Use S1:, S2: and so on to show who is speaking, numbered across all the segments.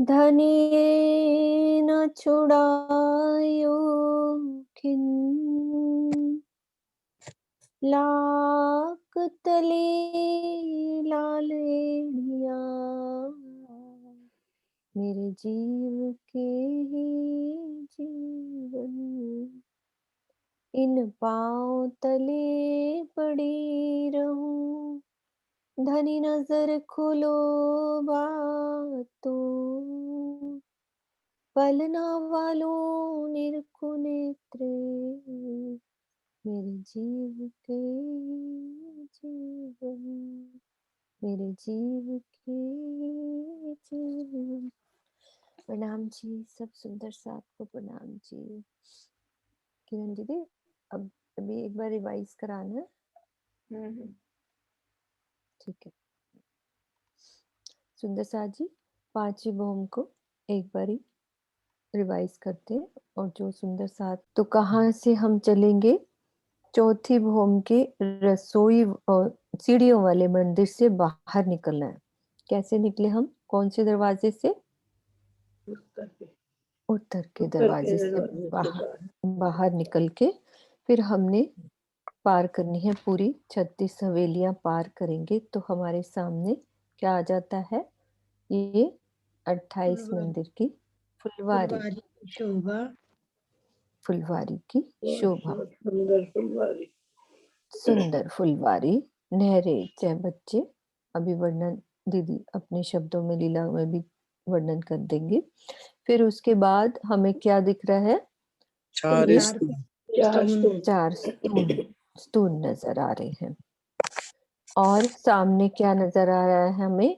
S1: धनिये न छुड़ायो खिन, लाख तले लालेड़िया, मेरे जीव के ही जीवन, इन पाँव तले पड़ी रहूं, धनी नजर खोलो बातों, पलना वालों निरखो नेत्रे, मेरे जीव के जीवन, मेरे जीव के जीवन। प्रणाम जी, सब सुंदर साथ को प्रणाम जी। किरण दीदी, अब अभी एक बार रिवाइज कराना है। ठीक है। सुंदर साथ जी, पांचवी भौम को एक बारी रिवाइज करते हैं। और जो सुंदर साथ, तो कहाँ से हम चलेंगे? चौथी भौम के रसोई और सीढ़ियों वाले मंदिर से बाहर निकलना है। कैसे निकले हम? कौन से दरवाजे से? उत्तर के दरवाजे से बाहर निकल के फिर हमने पार करनी है पूरी 36 हवेलियां पार करेंगे तो हमारे सामने क्या आ जाता है? ये 28 मंदिर की फुलवारी
S2: शोभा,
S1: फुलवारी की शोभा,
S3: सुंदर फुलवारी,
S1: सुंदर फुलवारी, नहरे चाहे बच्चे अभी वर्णन दीदी अपने शब्दों में लीला में भी वर्णन कर देंगे। फिर उसके बाद हमें क्या दिख रहा है?
S3: चार
S1: स्तून नजर आ रहे हैं। और सामने क्या नजर आ रहा है हमें?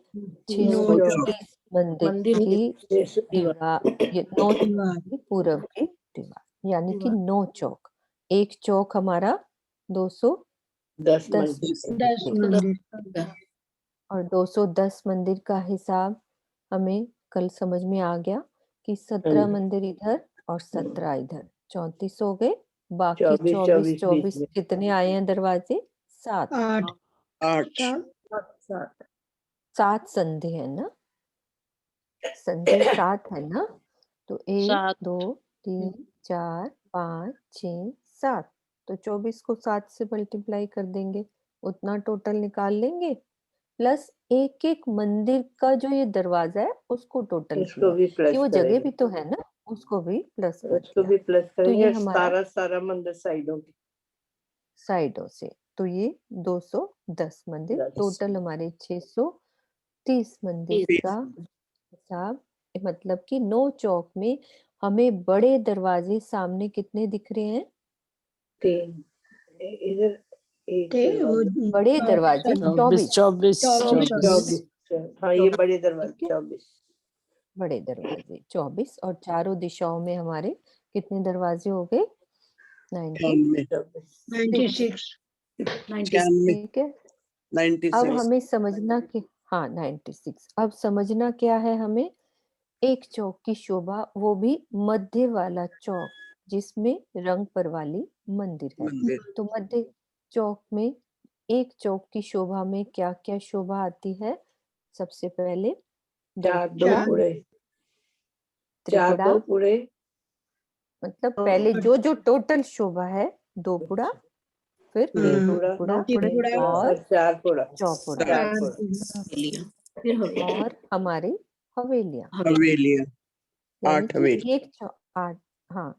S1: 630 मंदिर की दीवार, ये 9 की पूर्व की दीवार, यानी कि 9 चौक। एक चौक हमारा 210 मंदिर, और 210 मंदिर का हिसाब हमें कल समझ में आ गया कि 17 मंदिर इधर और 17 इधर, 34 हो गए। बाकी 24 कितने आए हैं दरवाजे? 7 7 संधि है ना? संधि 7 है ना? तो 1 2 3 4 5 6 7, तो 24 को 7 से मल्टीप्लाई कर देंगे, उतना टोटल निकाल लेंगे। प्लस एक एक मंदिर का जो ये दरवाजा है उसको टोटल किया कि वो जगह भी तो है ना, उसको भी प्लस कर दिया। तो ये हमारा
S3: सारा मंदिर
S1: साइडों से, तो ये 210 मंदिर टोटल, हमारे 630 मंदिर का हिसाब। मतलब कि 9 चौक में हमें बड़े दरवाजे सामने कितने दिख रहे हैं?
S3: 3, इधर
S1: बड़े दरवाजे 24।
S3: हाँ, ये बड़े दरवाजे 24,
S1: बड़े दरवाजे 24, और चारों दिशाओं में हमारे कितने दरवाजे हो गए? 96। ठीक है। अब हमें समझना कि हाँ 96, अब समझना क्या है हमें? एक चौक की शोभा, वो भी मध्य वाला चौक जिसमें रंग पर वाली मंदिर है। तो मध्य चौक में एक चौक की शोभा में क्या क्या शोभा आती है? सबसे पहले त्रिपुरा, मतलब पहले जो जो टोटल शोभा है, 2 पुड़ा, फिर 3 पुड़ा और 4 पुड़ा, और हमारी हवेलियां,
S3: 8 हवेली,
S1: एक चौक 8। हाँ,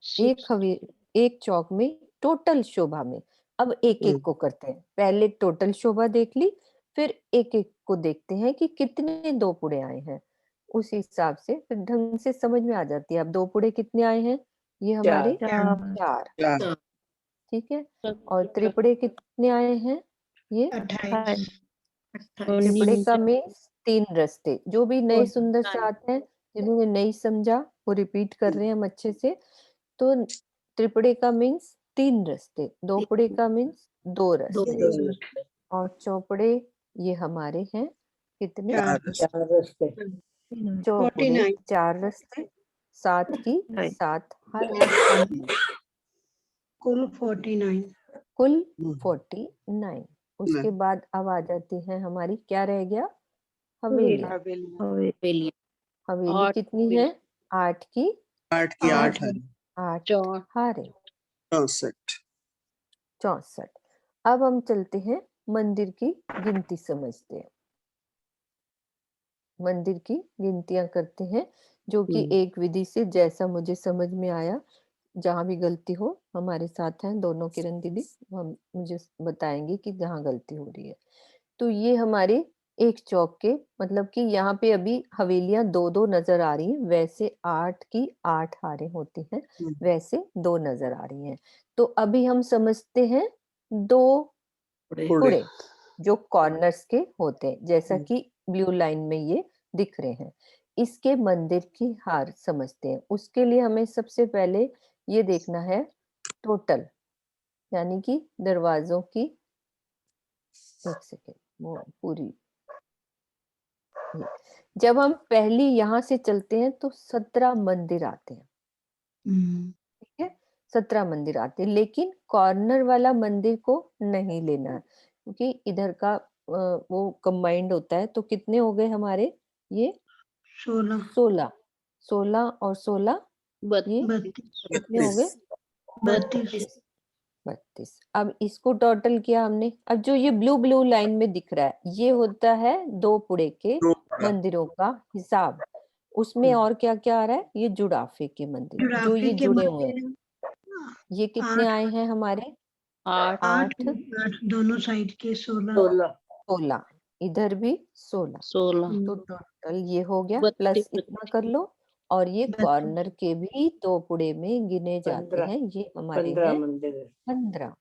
S1: एक चौक में टोटल शोभा में। अब एक एक को करते हैं, पहले टोटल शोभा देख ली, फिर एक एक को देखते हैं कि कितने 2 पुड़े आए हैं। उस हिसाब से फिर ढंग से समझ में आ जाती है। अब 2 पुड़े कितने आए हैं? ये हमारे 4, ठीक है। और त्रिपुड़े कितने आए हैं? ये
S2: 28।
S1: त्रिपुड़े का मीन्स 3 रास्ते। जो भी नए सुंदर साथ हैं जिन्होंने नहीं समझा वो रिपीट कर रहे हैं हम अच्छे से। तो त्रिपुड़े का मीन्स 3 रास्ते, 2 पुड़े का मीन्स 2 रास्ते, और चौपड़े ये हमारे हैं कितने?
S3: 4 रास्ते,
S1: चौपुड़े 4 रास्ते, 7 की 7 हर
S2: कुल 49।
S1: कुल 49। उसके बाद अब आ जाती है हमारी, क्या रह गया? हवेलियां। हवेली
S4: आठ
S1: कितनी है? 8 की
S5: 8 की 8 है
S1: 8
S4: 4
S1: हारे
S5: 64।
S1: 64। अब हम चलते हैं मंदिर की गिनती समझते हैं। मंदिर की गिनतियां करते हैं, जो कि एक विधि से जैसा मुझे समझ में आया। जहां भी गलती हो, हमारे साथ हैं दोनों किरण दीदी, हम मुझे बताएंगे कि जहां गलती हो रही है। तो ये हमारे एक चौक के, मतलब कि यहाँ पे अभी हवेलियां 2-2 नजर आ रही हैं, वैसे 8 की 8 हारें होती हैं, वैसे 2 नजर आ रही हैं। तो अभी हम समझते हैं 2 पुड़े जो कॉर्नर्स के होते हैं, जैसा कि ब्लू लाइन में ये दिख रहे हैं। इसके मंदिर की हार समझते हैं। उसके लिए हमें सबसे पहले ये देखना है टोटल, यानी कि दरवाजों की, एक सेकेंड, वो पूरी, जब हम पहली यहाँ से चलते हैं तो 17 मंदिर आते हैं, ठीक है, 17 मंदिर आते हैं, लेकिन कॉर्नर वाला मंदिर को नहीं लेना है, क्योंकि इधर का वो कंबाइंड होता है। तो कितने हो गए हमारे? ये 16 और 16 ये
S4: 32
S1: कितने हो गए?
S2: 32
S1: 32। अब इसको टोटल किया हमने। अब जो ये ब्लू लाइन में दिख रहा है, ये होता है 2 पुड़े के मंदिरों का हिसाब। उसमें और क्या क्या आ रहा है? ये जुड़ाफे के मंदिर, जो ये जुड़े हुए हैं। ये कितने आए हैं हमारे? 8
S2: दोनों साइड के 16
S1: 16, इधर भी 16।
S4: 16
S1: तो टोटल ये हो गया, प्लस इतना कर लो, और ये कॉर्नर के भी 2 पुड़े में गिने जाते हैं, ये हमारे
S3: 15
S1: हैं
S3: मंदिर है।
S1: 15।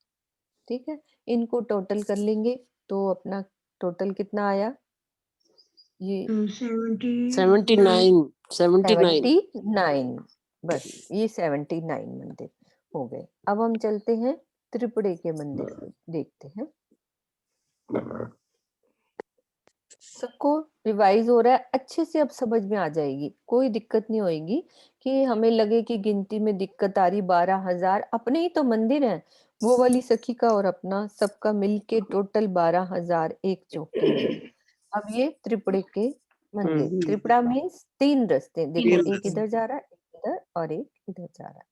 S1: ठीक है, इनको टोटल कर लेंगे तो अपना टोटल कितना आया? ये
S4: 79
S1: 79। बस ये 79 मंदिर हो गए। अब हम चलते हैं त्रिपुरे के मंदिर को देखते हैं। सबको रिवाइज हो रहा है, अच्छे से अब समझ में आ जाएगी, कोई दिक्कत नहीं होगी कि हमें लगे कि गिनती में दिक्कत आ रही। 12,000 अपने ही तो मंदिर हैं, वो वाली सखी का और अपना सबका मिलके टोटल 12,000 एक चौक के लिए। अब ये त्रिपुरे के मंदिर, त्रिपुरा मीन्स 3 रास्ते, देखो एक इधर जा रहा है, एक इधर और एक इधर जा रहा है।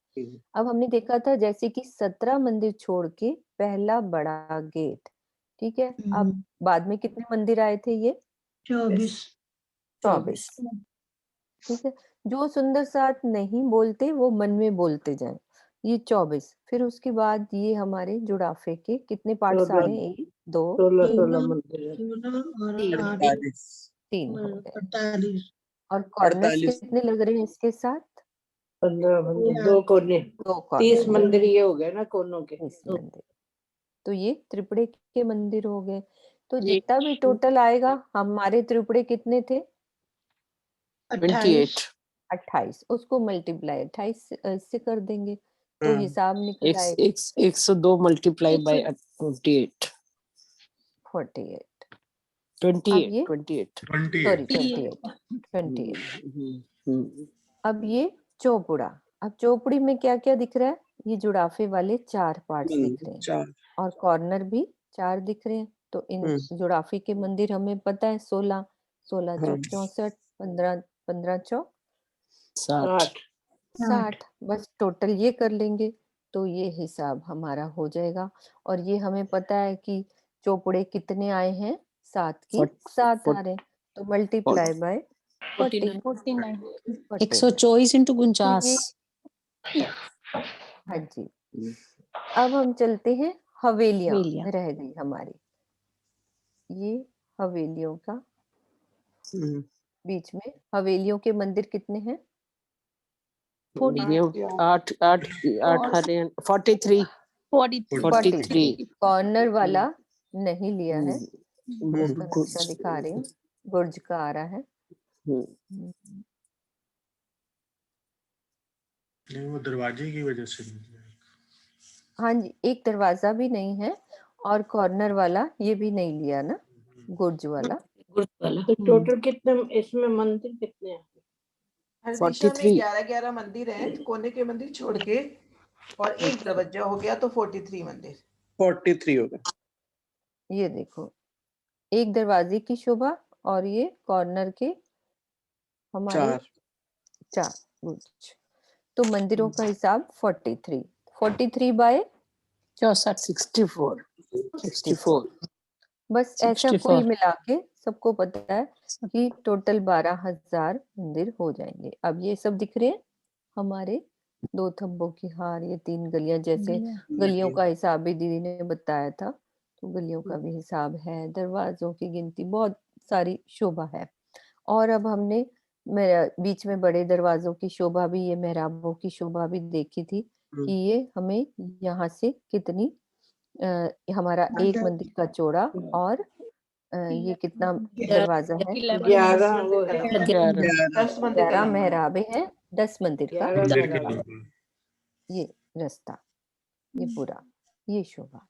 S1: अब हमने देखा था जैसे कि 17 मंदिर छोड़ के पहला बड़ा गेट, ठीक है। अब बाद में कितने मंदिर आए थे? ये 24। ठीक है, जो सुंदर साथ नहीं बोलते वो मन में बोलते जाएं। ये 24। फिर उसके बाद ये हमारे जुड़ाफे के कितने पार्ट्स आ रहे हैं? 1 2
S3: 16 मंदिर है।
S1: 3 हो गए।
S2: 48
S1: और कॉर्नर्स कितने लग रहे हैं इसके साथ?
S3: 15 मंदिर, 2 कोने,
S1: 2
S3: 30
S1: कॉर्नर,
S3: मंदिर ये हो गए ना कोनों के।
S1: 30 मंदिर। तो ये त्रिपुरे के मंदिर हो गए। तो जितना भी टोटल आएगा, हमारे त्रिपुरे कितने थे? 28। उसको मल्टीप्लाई 28 से कर देंगे तो हिसाब निकल आएगा
S4: 102 मल्टीप्लाई बाय 28
S1: 48।
S4: 28
S1: सॉरी 28। अब ये चौपुड़ा। अब चौपुड़ी में क्या क्या दिख रहा है? ये जुड़ाफे वाले 4 पार्ट्स दिख रहे हैं और कॉर्नर भी 4 दिख रहे हैं। तो इन जुड़ाफे के मंदिर हमें पता है 16 चौक 64, 15 चौक 60। बस टोटल ये कर लेंगे तो ये हिसाब हमारा हो जाएगा। और ये हमें पता है कि चौपुड़े कितने आए हैं? 7 की 7 आ रहे, तो मल्टीप्लाई बाय 49।
S4: 124 into 49।
S1: हाँ जी। अब हम चलते हैं हवेलियां रह गई हमारी। ये हवेलियों का बीच में, हवेलियों के मंदिर कितने हैं?
S4: 43
S1: कॉर्नर वाला नहीं लिया है, उसका नक्शा दिखा रही हूँ, बुर्ज का आ रहा है।
S6: नहीं, वो दरवाजे की वजह से नहीं।
S1: हाँ जी, एक दरवाजा भी नहीं है और कॉर्नर वाला ये भी नहीं लिया ना, गुर्ज वाला।
S3: तो टोटल कितने इसमें मंदिर कितने हैं?
S7: हर दिशा में 11-11 मंदिर हैं, कोने के मंदिर छोड़ के, और एक दरवाजा हो गया तो 43 मंदिर।
S5: 43 हो गया।
S1: ये देखो, एक दरवाजे की शोभा और ये कॉर्नर के हमारे
S5: 4
S1: 4 गुच्छ। तो मंदिरों का हिसाब 43 बाय
S4: 64 64
S1: बस ऐसा
S4: 64
S1: कुल मिला के सबको पता है कि टोटल 12,000 मंदिर हो जाएंगे। अब ये सब दिख रहे हैं हमारे 2 थंबों की हार, ये 3 गलियां, जैसे गलियों का हिसाब भी दीदी ने बताया था, तो गलियों का भी हिसाब है, दरवाजों की गिनती, बहुत सारी शोभा है। और अब हमने बीच में बड़े दरवाजों की शोभा भी, ये मेहराबों की शोभा भी देखी थी कि ये हमें यहाँ से कितनी हमारा एक मंदिर का चौड़ा और ये कितना दरवाजा है,
S3: 11 वो है
S7: 10 मंदिर का
S1: 11
S7: लंबा।
S1: मेहराबे हैं, 10 मंदिर का
S3: 11
S6: मंदिर के
S3: मेहराब।
S6: लोग।
S1: ये रास्ता, ये पूरा, ये शोभा।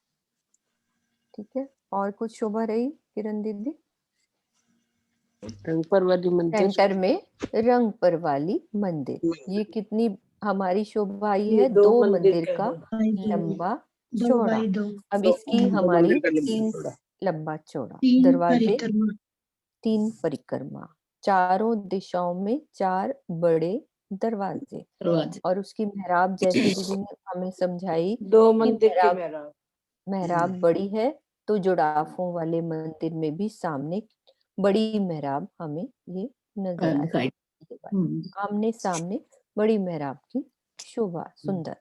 S1: ठीक है, और कुछ शोभा रही किरण दीदी?
S4: रंगपर वाली मंदिर,
S1: सेंटर में रंगपर वाली मंदिर, ये कितनी हमारी शोभा आई
S3: ये
S1: है? 2 मंदिर का
S3: है।
S1: लंबा
S2: 2
S1: चौड़ा।
S2: बाई 2
S1: अब
S5: दो
S1: इसकी
S5: दो
S1: हमारी
S5: मंदिर का लंबा
S1: 3
S5: चौड़ा।
S1: लंबा चौड़ा,
S2: 3
S1: दरवाजे
S2: परिक्रमा
S1: 3 परिक्रमा, चारों दिशाओं में 4 बड़े दरवाजे, और उसकी मेहराब जैसे दीदी ने हमें समझाई
S3: 2
S1: कि
S3: मंदिर के मेहराब।
S1: मेहराब बड़ी है, तो जुड़ाफों वाले मंदिर में भी सामने बड़ी मेहराब हमें ये नजर आई, आमने सामने बड़ी मेहराब की शोभा सुंदर।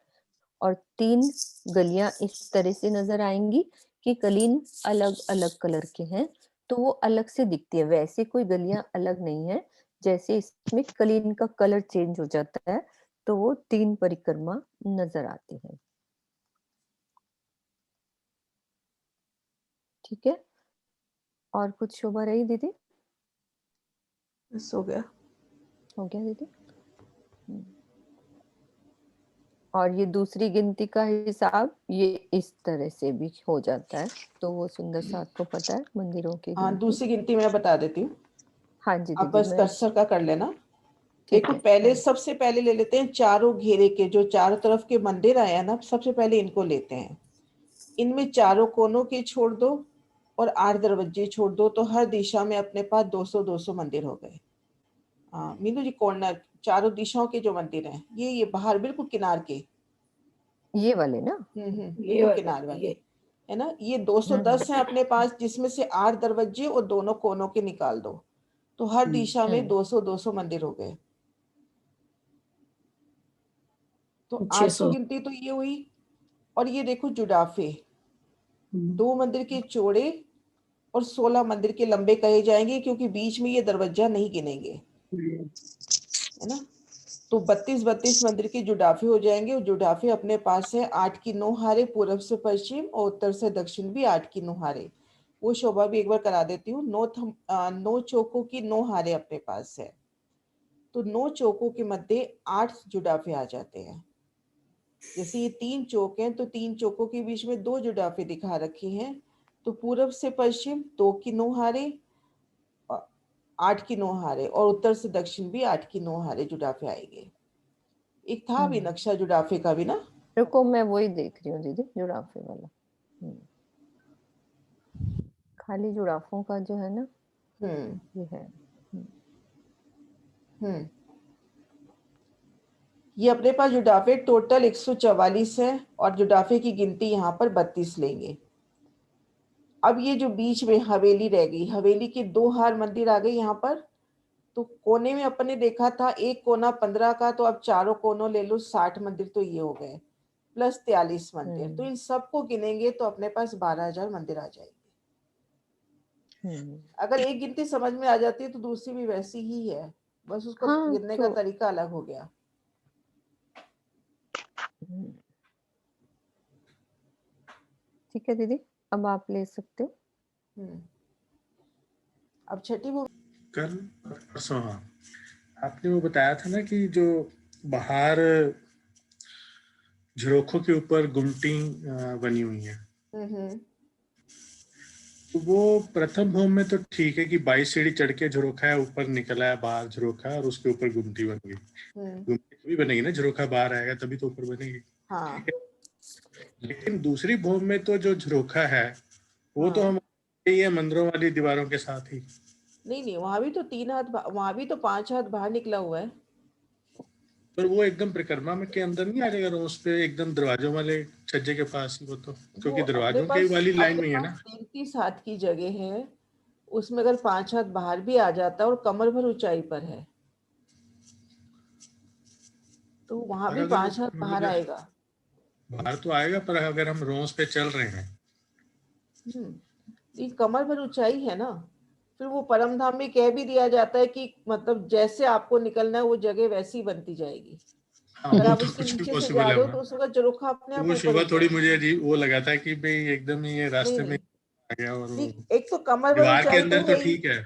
S1: और 3 गलियां इस तरह से नजर आएंगी कि कलीन अलग अलग कलर के हैं, तो वो अलग से दिखती है, वैसे कोई गलियां अलग नहीं है, जैसे इसमें कलीन का कलर चेंज हो जाता है, तो वो 3 परिक्रमा नजर आती है। ठीक है, और कुछ शोभा रही दीदी?
S7: बस हो गया।
S1: हो गया दीदी? और ये दूसरी गिनती का हिसाब ये इस तरह से भी हो जाता है, तो वो सुंदर सा आपको पता है मंदिरों की
S7: हाँ,
S1: गिनती।
S7: दूसरी गिनती मैं बता देती हूँ,
S1: हाँ जी
S7: आप
S1: दीदी,
S7: बस
S1: मैं
S7: कर्सर का कर लेना।
S1: ठीक
S7: देखो
S1: है,
S7: पहले,
S1: हाँ।
S7: सबसे पहले ले लेते हैं चारों घेरे के, जो चारों तरफ के मंदिर आए हैं ना, सबसे पहले इनको लेते हैं। इनमें चारों कोनों के छोड़ दो और 8 दरवाजे छोड़ दो, तो हर दिशा में अपने पास 200-200 मंदिर हो गए। हाँ मीनू जी, कॉर्नर चारों दिशाओं के जो मंदिर हैं, ये बाहर बिल्कुल किनार के,
S1: ये वाले ना?
S7: बिल्कुल किनार वाले है ना, ये 210 हैं अपने पास, जिसमें से 8 दरवाजे और दोनों कोनों के निकाल दो, तो हर दिशा में 200-200 मंदिर हो गए। तो 800 गिनती तो ये हुई। और ये देखो जुड़ाफे, 2 मंदिर के चौड़े और 16 मंदिर के लंबे कहे जाएंगे, क्योंकि बीच में ये दरवाजा नहीं गिनेंगे, है ना। तो 32 मंदिर के जुड़ाफे हो जाएंगे, और जुड़ाफे अपने पास है 8 की 9 हारे, पूर्व से पश्चिम और उत्तर से दक्षिण भी 8 की 9 हारे। वो शोभा भी एक बार करा देती हूँ। 9 चौकों की 9 हारे अपने पास है, तो 9 चौकों के मध्य 8 जुड़ाफे आ जाते हैं। जैसे ये 3 चौक हैं, तो 3 चौकों के बीच में 2 जुड़ाफे दिखा रखे हैं, तो पूर्व से पश्चिम 2 की 9 हारे, 8 की 9 हारे, और उत्तर से दक्षिण भी 8 की 9 हारे जुड़ाफे आएंगे। एक था भी नक्शा जुड़ाफे का भी ना,
S1: रुको मैं वही देख रही हूँ दीदी, जुड़ाफे वाला। खाली जुड़ाफों का जो है ना, ये है।
S7: ये अपने पास जुड़ाफे टोटल 144 है, और जुड़ाफे की गिनती यहाँ पर 32 लेंगे। अब ये जो बीच में हवेली रह गई, हवेली के 2 हार मंदिर आ गए यहाँ पर। तो कोने में अपन ने देखा था एक कोना 15 का, तो अब चारों कोनों ले लो, 60 मंदिर तो ये हो गए, प्लस 43 मंदिर। तो इन सबको गिनेंगे तो अपने पास 12,000 मंदिर आ जाएंगे। अगर एक गिनती समझ में आ जाती है तो दूसरी भी वैसी ही है, बस उसको गिनने का तरीका अलग हो गया।
S1: ठीक है दीदी, अब आप ले सकते हो।
S7: अब छठी वो
S6: कल परसों, हाँ, आपने वो बताया था ना कि जो बाहर झरोखों के ऊपर गुमटी बनी हुई है, तो वो प्रथम भूमि में तो ठीक है कि 22 सीढ़ी चढ़ के झरोखा है, ऊपर निकला है बाहर झरोखा, और उसके ऊपर गुमटी बन गई। गुमटी तभी बनेगी ना, झरोखा बाहर आएगा तभी तो ऊपर बनेगी।
S7: हाँ।
S6: लेकिन दूसरी भूमि में तो जो झरोखा है वो तो हम ये मंदिरों वाली दीवारों के साथ ही,
S7: नहीं, वहां भी तो 3 हाथ, वहां भी तो 5 हाथ बाहर निकला हुआ है।
S6: पर वो एकदम परिक्रमा में के अंदर नहीं आ जाएगा रोज पे, एकदम दरवाजों वाले छज्जे के पास ही वो तो, क्योंकि दरवाजों के वाली लाइन में ही है ना।
S7: 33 हाथ की जगह है, उसमें अगर 5 हाथ बाहर भी आ जाता है और कमर भर ऊंचाई पर है तो वहां भी 5 हाथ बाहर आएगा।
S6: बाहर तो आएगा, पर अगर हम रोज पे चल रहे हैं
S7: ये कमर भर ऊंचाई है ना, फिर वो परम धाम में कह भी दिया जाता है कि मतलब जैसे आपको निकलना है वो जगह वैसी बनती जाएगी।
S6: हाँ,
S7: अगर
S6: वो
S7: आप
S6: तो
S7: उसके
S6: कुछ भी
S7: नीचे से
S6: पॉसिबल
S7: जा
S6: है
S7: रहे हो
S6: वहाँ।
S7: तो उस वक्त जरोखा अपने आप
S6: वो
S7: ऊपर
S6: सुबह
S7: हो
S6: थोड़ी
S7: जाएगा।
S6: मुझे अजीब वो लगा था कि भाई एकदम ही ये रास्ते में आ गया, और वो
S7: एक तो कमर भर
S6: दीवार के
S7: ऊंचाई
S6: अंदर
S7: तो
S6: तो
S7: है ही,
S6: ठीक है।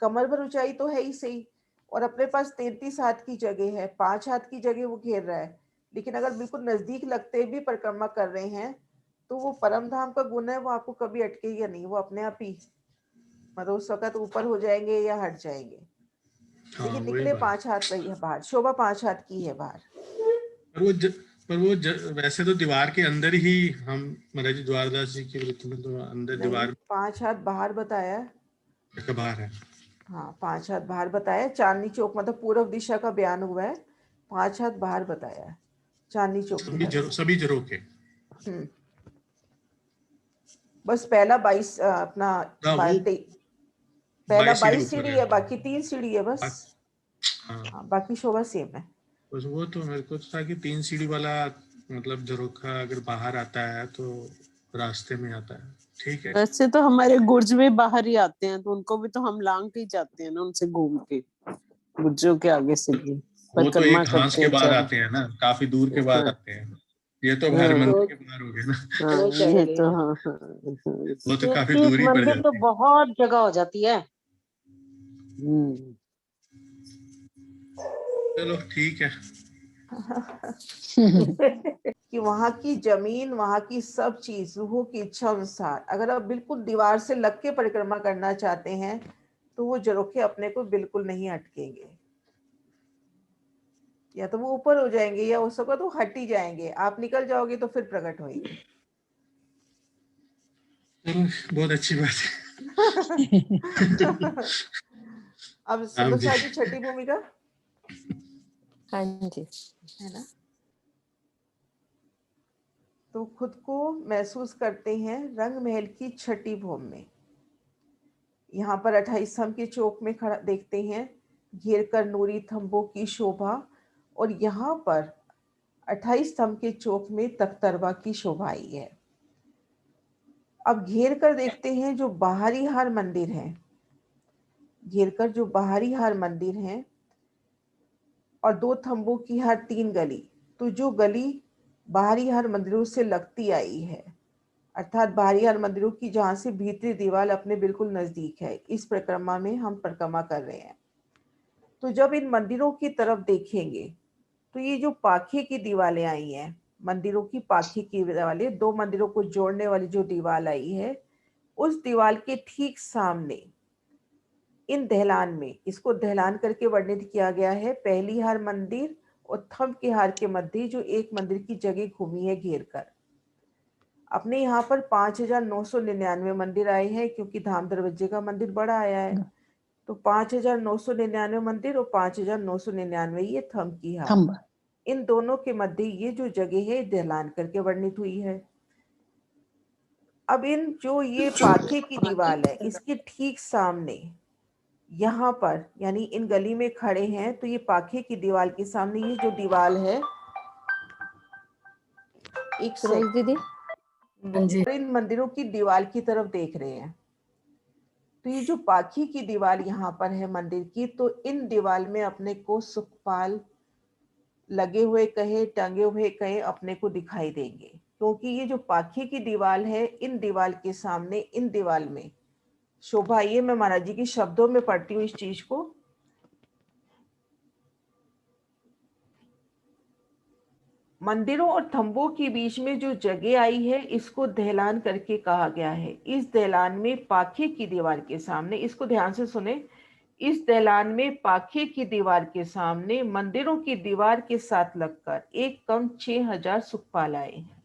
S7: कमर भर ऊंचाई तो है ही सही, और अपने पास 33 हाथ की जगह है, 5 हाथ की जगह वो घेर रहा है। लेकिन अगर बिल्कुल नजदीक लगते भी परिक्रमा कर रहे हैं तो वो परम धाम का गुण है, वो आपको कभी अटकेगा नहीं, वो अपने आप ही मतलब उस वक्त ऊपर हो जाएंगे या हट जाएंगे।
S6: हाँ,
S7: लेकिन
S6: वही
S7: निकले
S6: बात।
S7: 5 हाथ रही है बाहर, शोभा 5 हाथ की है बाहर।
S6: वैसे तो दीवार के अंदर ही हम महाराज जी द्वारदास जी की वृत्ति में तो अंदर
S7: नहीं,
S6: दीवार
S7: 5 हाथ बाहर बताया।
S6: का बाहर है।
S7: हाँ, 5 हाथ बाहर बताया। चांदनी चौक मतलब पूर्व दिशा का बयान हुआ है, 5 हाथ बाहर बताया है चांदनी चौक की तरफ।
S6: सभी झरोखे।
S7: बस पहला 22 अपना
S6: हाँ, वो
S7: पहला
S6: 22 सीढ़ी
S7: 22
S6: ऊपर
S7: सीढ़ी
S6: है।
S7: है, बाकी 3 सीढ़ी है बस।
S6: हाँ,
S7: हाँ, बाकी शोभा सेम है।
S6: बस वो तो मेरे को था कि 3 सीढ़ी वाला मतलब झरोखा अगर बाहर आता है तो रास्ते में आता है, ठीक है।
S4: वैसे तो हमारे गुर्ज में बाहर ही आते हैं, तो उनको भी तो हम लांग के ही जाते हैं ना, उनसे घूम के गुर्जों के आगे से भी
S6: वो तो
S4: परिक्रमा
S6: एक घास
S4: करते
S6: के
S4: हैं
S6: बाद
S4: चल।
S6: आते हैं ना, काफी दूर के बाद
S4: हाँ,
S6: आते हैं। ये तो हर
S4: हाँ,
S6: मंदिर के बाहर हो गए ना।
S4: हाँ,
S3: वो चढ़
S4: ये
S3: गए
S4: तो
S3: हैं।
S4: हाँ, हाँ, हाँ।
S6: वो तो काफी
S8: एक
S6: दूरी पड़
S8: मंदिर तो
S6: जाती है।
S8: बहुत जगह हो जाती है।
S6: चलो ठीक है।
S7: कि वहां की जमीन, वहां की सब चीज रूहों की इच्छा अनुसार अगर आप बिल्कुल दीवार से लग के परिक्रमा करना चाहते हैं तो वो झरोखे अपने को बिल्कुल नहीं अटकेंगे, या तो वो ऊपर हो जाएंगे या उस वक्त वो हट ही जाएंगे, आप निकल जाओगे तो फिर प्रकट होंगे।
S6: चलो, बहुत अच्छी बात है।
S7: अब
S6: हाँ जी।
S7: समझा जी छठी भूमिका
S1: हाँ जी।
S7: है ना। तो खुद को महसूस करते हैं रंग महल की छठी भूमि में। यहाँ पर 28 स्तंभ के चौक में खड़ा देखते हैं, घेर कर नूरी थंबों की शोभा, और यहाँ पर 28 स्तंभ के चौक में तख्तरवा की शोभा आई है। अब घेर कर देखते हैं जो बाहरी हार मंदिर है, घेर कर जो बाहरी हार मंदिर है और 2 थंबों की हर 3 गली, तो जो गली बाहरी हार मंदिरों से लगती आई है, अर्थात बाहरी हार मंदिरों की जहाँ से भीतरी दीवार अपने बिल्कुल नजदीक है, इस परिक्रमा में हम परिक्रमा कर रहे हैं। तो जब इन मंदिरों की तरफ देखेंगे तो ये जो पाखे की दीवारें आई हैं, मंदिरों की पाखे की दीवारें, 2 मंदिरों को जोड़ने वाली जो दीवार आई है, उस दीवार के ठीक सामने इन दहलान में, इसको दहलान करके वर्णित किया गया है, पहली हार मंदिर और थंब के हार के मध्य जो एक मंदिर की जगह घूमी है घेर कर। अपने यहाँ पर 5,999 मंदिर आए हैं, क्योंकि धाम दरवाजे का मंदिर बड़ा आया है, तो 5,999 मंदिर और 5,999 ये थंब की हार, इन दोनों के मध्य ये जो जगह है दहलान करके वर्णित हुई है। अब इन जो ये पाखे की दीवार है, इसके ठीक सामने यहाँ पर यानी इन गली में खड़े हैं, तो ये पाखे की दीवार के सामने ये जो दीवार है, एक
S1: रोज दीदी
S7: इन मंदिरों की दीवार की तरफ देख रहे हैं। तो ये जो पाखी की दीवार यहाँ पर है मंदिर की, तो इन दीवार में अपने को सुखपाल लगे हुए कहे, टंगे हुए कहे, अपने को दिखाई देंगे, क्योंकि ये जो पाखी की दीवार है, इन दीवार के सामने इन दीवार में शोभा, ये मैं महाराज जी के शब्दों में पढ़ती हूँ इस चीज को। मंदिरों और थंबों के बीच में जो जगह आई है, इसको दहलान करके कहा गया है। इस दहलान में पाखे की दीवार के सामने, इसको ध्यान से सुने, इस दहलान में पाखे की दीवार के सामने मंदिरों की दीवार के साथ लगकर एक कम 6,000 सुखपाल आए हैं।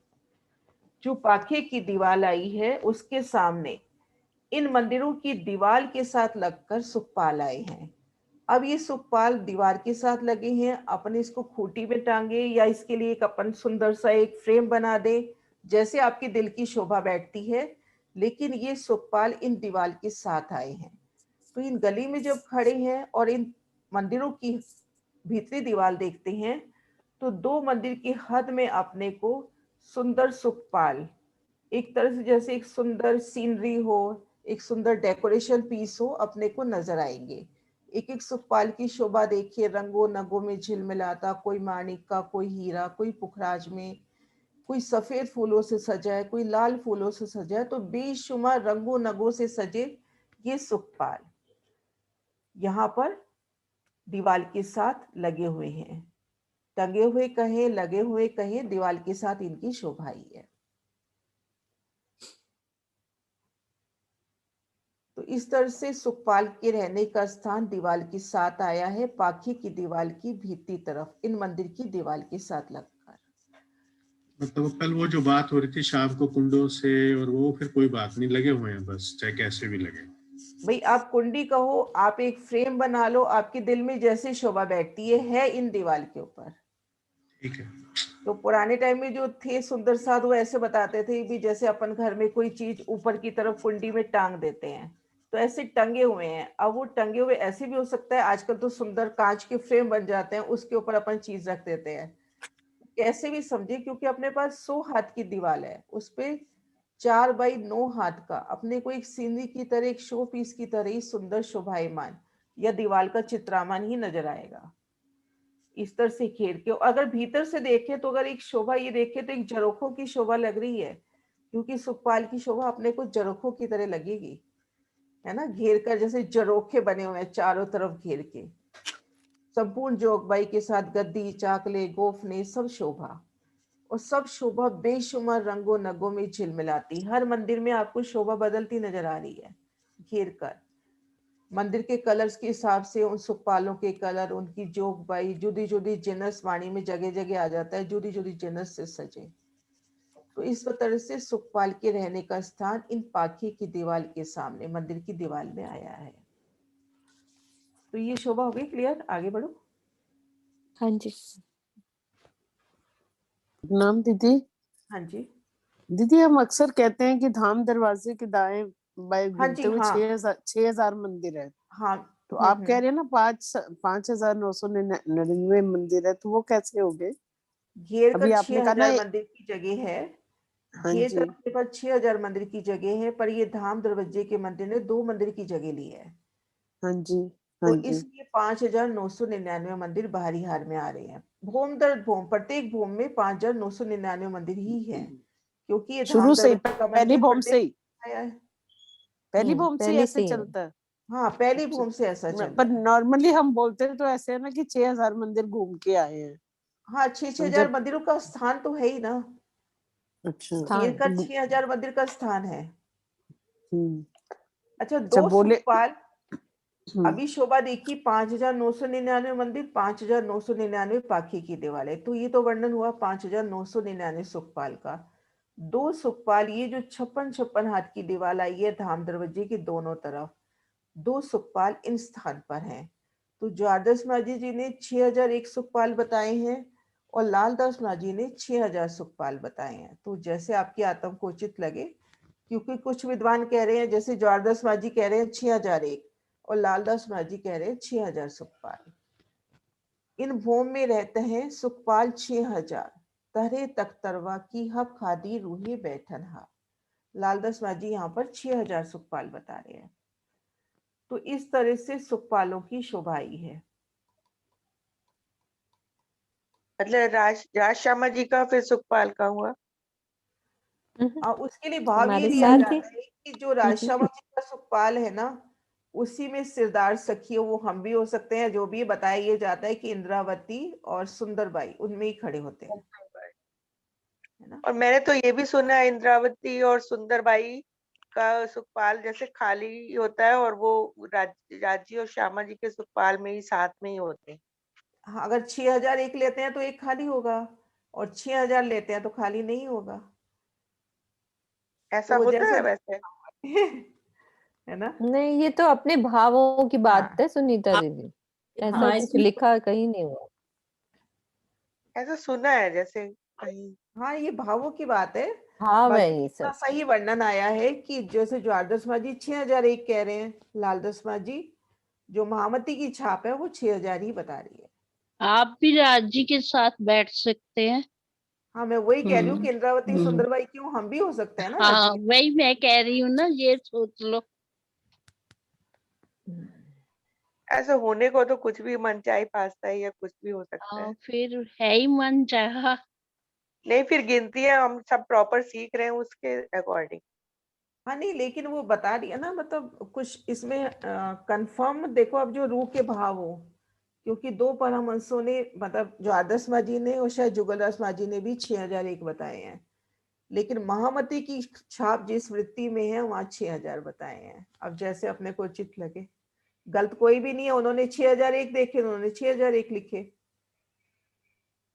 S7: जो पाखे की दीवार आई है उसके सामने इन मंदिरों की दीवार के साथ लगकर सुखपाल आए हैं। अब ये सुखपाल दीवार के साथ लगे हैं, अपन इसको खूंटी में टांगे या इसके लिए एक अपन सुंदर सा एक फ्रेम बना दे, जैसे आपके दिल की शोभा बैठती है, लेकिन ये सुखपाल इन दीवार के साथ आए हैं। तो इन गली में जब खड़े हैं और इन मंदिरों की भीतरी दीवार देखते हैं, तो दो मंदिर की हद में अपने को सुंदर सुखपाल, एक तरह से जैसे एक सुंदर सीनरी हो, एक सुंदर डेकोरेशन पीस हो, अपने को नजर आएंगे। एक एक सुखपाल की शोभा देखिए, रंगों नगों में झिलमिलाता, कोई माणिक का, कोई हीरा, कोई पुखराज में, कोई सफेद फूलों से सजा है, कोई लाल फूलों से सजा है, तो बेशुमार रंगों नगों से सजे ये सुखपाल यहाँ पर दीवार के साथ लगे हुए हैं। टंगे हुए कहे, लगे हुए कहे, दीवार के साथ इनकी शोभा ही है। तो इस तरह से सुखपाल के रहने का स्थान दीवार के साथ आया है, पाखी की दीवार की भीतरी तरफ, इन मंदिर की दीवार के साथ लगकर।
S6: मतलब कल वो जो बात हो रही थी शाम को कुंडों से, और वो फिर कोई बात नहीं, लगे हुए हैं बस, चाहे कैसे भी लगे।
S7: भाई आप कुंडी कहो, आप एक फ्रेम बना लो, आपके दिल में जैसे शोभा बैठती है इन दीवार के ऊपर।
S6: ठीक है।
S7: तो पुराने टाइम में जो थे सुंदर साधु, ऐसे बताते थे भी जैसे अपन घर में कोई चीज ऊपर की तरफ कुंडी में टांग देते हैं, तो ऐसे टंगे हुए हैं। अब वो टंगे हुए ऐसे भी हो सकता है, आजकल तो सुंदर कांच के फ्रेम बन जाते हैं, उसके ऊपर अपन चीज रख देते हैं, कैसे भी समझे, क्योंकि अपने पास 100 हाथ की दीवार है, उस पे 4x9 हाथ का अपने को एक सीनरी की तरह, एक शो पीस की तरह ही सुंदर शोभायमान या दीवार का चित्रामान ही नजर आएगा। इस तरह से घेर के, अगर भीतर से देखे तो अगर एक शोभा ये देखे तो एक झरोखों की शोभा लग रही है, क्योंकि सुखपाल की शोभा अपने को झरोखों की तरह लगेगी, है ना, घेर कर जैसे झरोखे बने हुए हैं चारों तरफ घेर के, संपूर्ण जोगबाई के साथ गद्दी, चाकले, गोफने, सब शोभा, और सब शोभा बेशुमार रंगों नगों में झिलमिलाती। हर मंदिर में आपको शोभा बदलती नजर आ रही है घेर कर। मंदिर के कलर्स के हिसाब से उन सुखपालों के कलर, उनकी जोगबाई, जुदी जुदी जिनस वाणी में जगह जगह आ जाता है, जुदी जुदी जिनस से सजे। तो इस तरह से सुखपाल के रहने का स्थान इन पाखी की दीवार के सामने मंदिर की दीवार में आया है। तो ये शोभा हो गई क्लियर, आगे बढ़ो।
S1: हाँ जी।
S4: नाम दीदी।
S7: हाँ जी
S4: दीदी, हम अक्सर कहते हैं कि धाम दरवाजे के दाएं बाएं
S7: हाँ
S4: घूमते
S7: जी
S4: हुए
S7: हाँ
S4: 6,000 मंदिर है।
S7: हाँ।
S4: तो आप कह रहे हैं ना 5,999 मंदिर है, तो वो कैसे हो गए?
S7: घेर
S4: अभी
S7: कर
S4: आपने कहा ना
S7: 6,000 मंदिर की जगह है।
S4: हाँ
S7: घेर
S4: जी,
S7: कर अपने पास 6,000 मंदिर की जगह है, पर ये धाम दरवाजे के मंदिर ने 2 मंदिर की जगह ली है।
S4: हाँ जी, हाँ
S7: तो
S4: जी।
S7: इसलिए 5,999 मंदिर बाहरी हार में आ रहे हैं। भूम दर भूम, प्रत्येक भूम में 5,999 मंदिर ही है, क्योंकि ये
S4: शुरू
S7: धाम
S4: से ही
S7: दरवाजे का
S4: पहली
S7: मंदिर
S4: भूम से ही
S7: प्रत्येक आया है।
S4: पहली भूम से ही
S1: पहले
S4: ऐसे
S1: से ही है।
S4: चलता है।
S7: हाँ, पहली
S4: अच्छा,
S7: भूम से ऐसा चल
S4: पर
S7: रहा है।
S4: नॉर्मली हम बोलते हैं तो ऐसे है ना कि 6,000 मंदिर घूम के आए हैं।
S7: हाँ, 6,000
S4: जब
S7: मंदिरों का स्थान तो है ही ना,
S4: अच्छा
S7: घेर
S1: स्थान।
S7: का 6,000 मंदिर का स्थान है।
S4: हम्म,
S7: अच्छा,
S4: अच्छा
S7: 2
S4: बोले।
S7: सुखपाल
S4: हम्म,
S7: अभी शोभा देखी, 5,999 मंदिर, 5,999 पाखी की दीवार है। तो ये तो वर्णन हुआ 5,999 सुखपाल का। 2 सुखपाल, ये जो 56 हाथ की दीवार आई है धाम दरवाजे के दोनों तरफ, 2 सुखपाल इन स्थान पर हैं। तो द्वारदास माझी जी ने 6,001 सुखपाल बताए हैं और लालदास माझी ने 6,000 सुखपाल बताए हैं। तो जैसे आपकी आत्म को उचित लगे, क्योंकि कुछ विद्वान कह रहे हैं, जैसे द्वारदास माझी कह रहे हैं 6,001 और लालदास माझी कह रहे हैं 6,000 सुखपाल। इन भूम में रहते हैं सुखपाल 6,000, तहरे तख्तरवा की हब खादी रूहे बैठन हा। लालदास माझी यहाँ पर 6,000 सुखपाल बता रहे हैं। तो इस तरह से सुखपालों की शोभाई है।
S3: मतलब राज श्यामा जी का फिर सुखपाल का हुआ।
S7: उसके लिए भाव ये
S1: हमारे
S7: दिया
S1: साथ
S7: जाता
S1: ही।
S7: है कि जो राजश्यामा जी का सुखपाल है ना, उसी में सिरदार सखी, वो हम भी हो सकते हैं, जो भी बताया ये जाता है कि इंद्रावती और सुंदरबाई उनमें ही खड़े होते हैं, है ना।
S3: और मैंने तो ये भी सुना है इंद्रावती और सुंदरबाई का सुखपाल जैसे खाली होता है, और वो राजी और श्यामा जी के सुखपाल में ही साथ में ही होते हैं।
S7: हाँ, अगर 6,001 लेते हैं तो एक खाली होगा, और 6,000 लेते हैं तो खाली नहीं होगा। तो
S3: ऐसा
S7: वो
S3: होता
S7: जैसे
S3: है वैसे।
S7: है ना?
S1: नहीं, ये तो अपने भावों की बात है सुनीता दीदी, ऐसा
S8: हाँ,
S1: कुछ
S8: इसमें
S1: लिखा कहीं नहीं हुआ।
S3: ऐसा सुना है जैसे कहीं।
S7: हाँ, ये भावों की बात है।
S1: भाव है
S7: बाकी
S1: ये
S7: इतना
S1: सब।
S7: सही वर्णन आया है कि जैसे ज्वारदस माँ जी 6001 कह रहे हैं, लालदस माँ जी जो महामती की छाप है वो 6000 ही बता रही है।
S8: आप भी राज्य के साथ बैठ सकते हैं।
S7: हाँ, मैं वही कह रही हूँ कि इंद्रावती
S8: हम्म।
S7: सुंदरबाई क्यों, हम भी हो सकते हैं ना
S8: हाँ,
S7: राज्य के।
S8: वही मैं कह रही हूँ ना, ये सोच लो।
S3: ऐसा होने को तो कुछ भी मनचाही पास्ता है या कुछ भी हो सकता है।
S8: फिर है ही मन चाहा।
S3: नहीं, फिर गिनती है, हम सब प्रॉपर सीख रहे हैं उसके अकॉर्डिंग।
S7: हाँ नहीं, लेकिन वो बता रही है ना, मतलब कुछ इसमें कंफर्म देखो, अब जो रूह के भाव हो, क्योंकि दो परमहंसों ने, मतलब द्वादश माँ जी ने और शायद जुगलदास माँ जी ने भी 6001 बताए हैं, लेकिन महामती की छाप जिस वृत्ति में है वहां 6000 बताए हैं। अब जैसे अपने को उचित लगे, गलत कोई भी नहीं है। उन्होंने 6001 देखे, उन्होंने 6001 लिखे।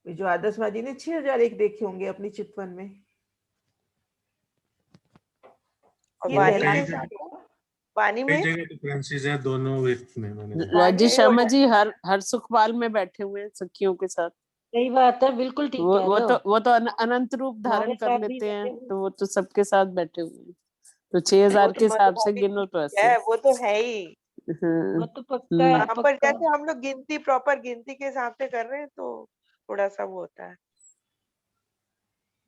S7: द्वादश माँ जी ने 6001 देखे होंगे अपनी चितवन में।
S3: और
S7: ये
S3: वाणी
S7: दहलान
S3: के
S6: कई
S3: साथ, वाणी
S6: कई
S3: में
S6: जगह डिफरेंसेस है दोनों वृत्त में, मैंने
S4: राजी
S3: वाणी
S4: शर्मा
S3: और
S4: जी हर सुखपाल में बैठे हुए हैं सखियों के साथ।
S9: सही बात है, बिल्कुल ठीक कह रहे हो।
S4: वो तो अनंत रूप धारण
S9: हमारे
S4: कर
S9: साथ भी
S4: लेते हैं,
S9: बैठे हुए।
S4: तो वो तो सबके साथ बैठे हुए हैं। तो
S3: वो
S4: 6000
S3: तो
S4: के हिसाब से
S3: मधुबानी
S4: गिनो तो ऐसे।
S3: है, वो तो है ही।
S9: वो
S4: हाँ,
S9: तो पक्का है,
S3: वहां पर
S9: पक्का।
S3: जैसे हम लोग गिनती प्रॉपर गिनती के हिसाब से कर रहे हैं तो थोड़ा सा वो होता है।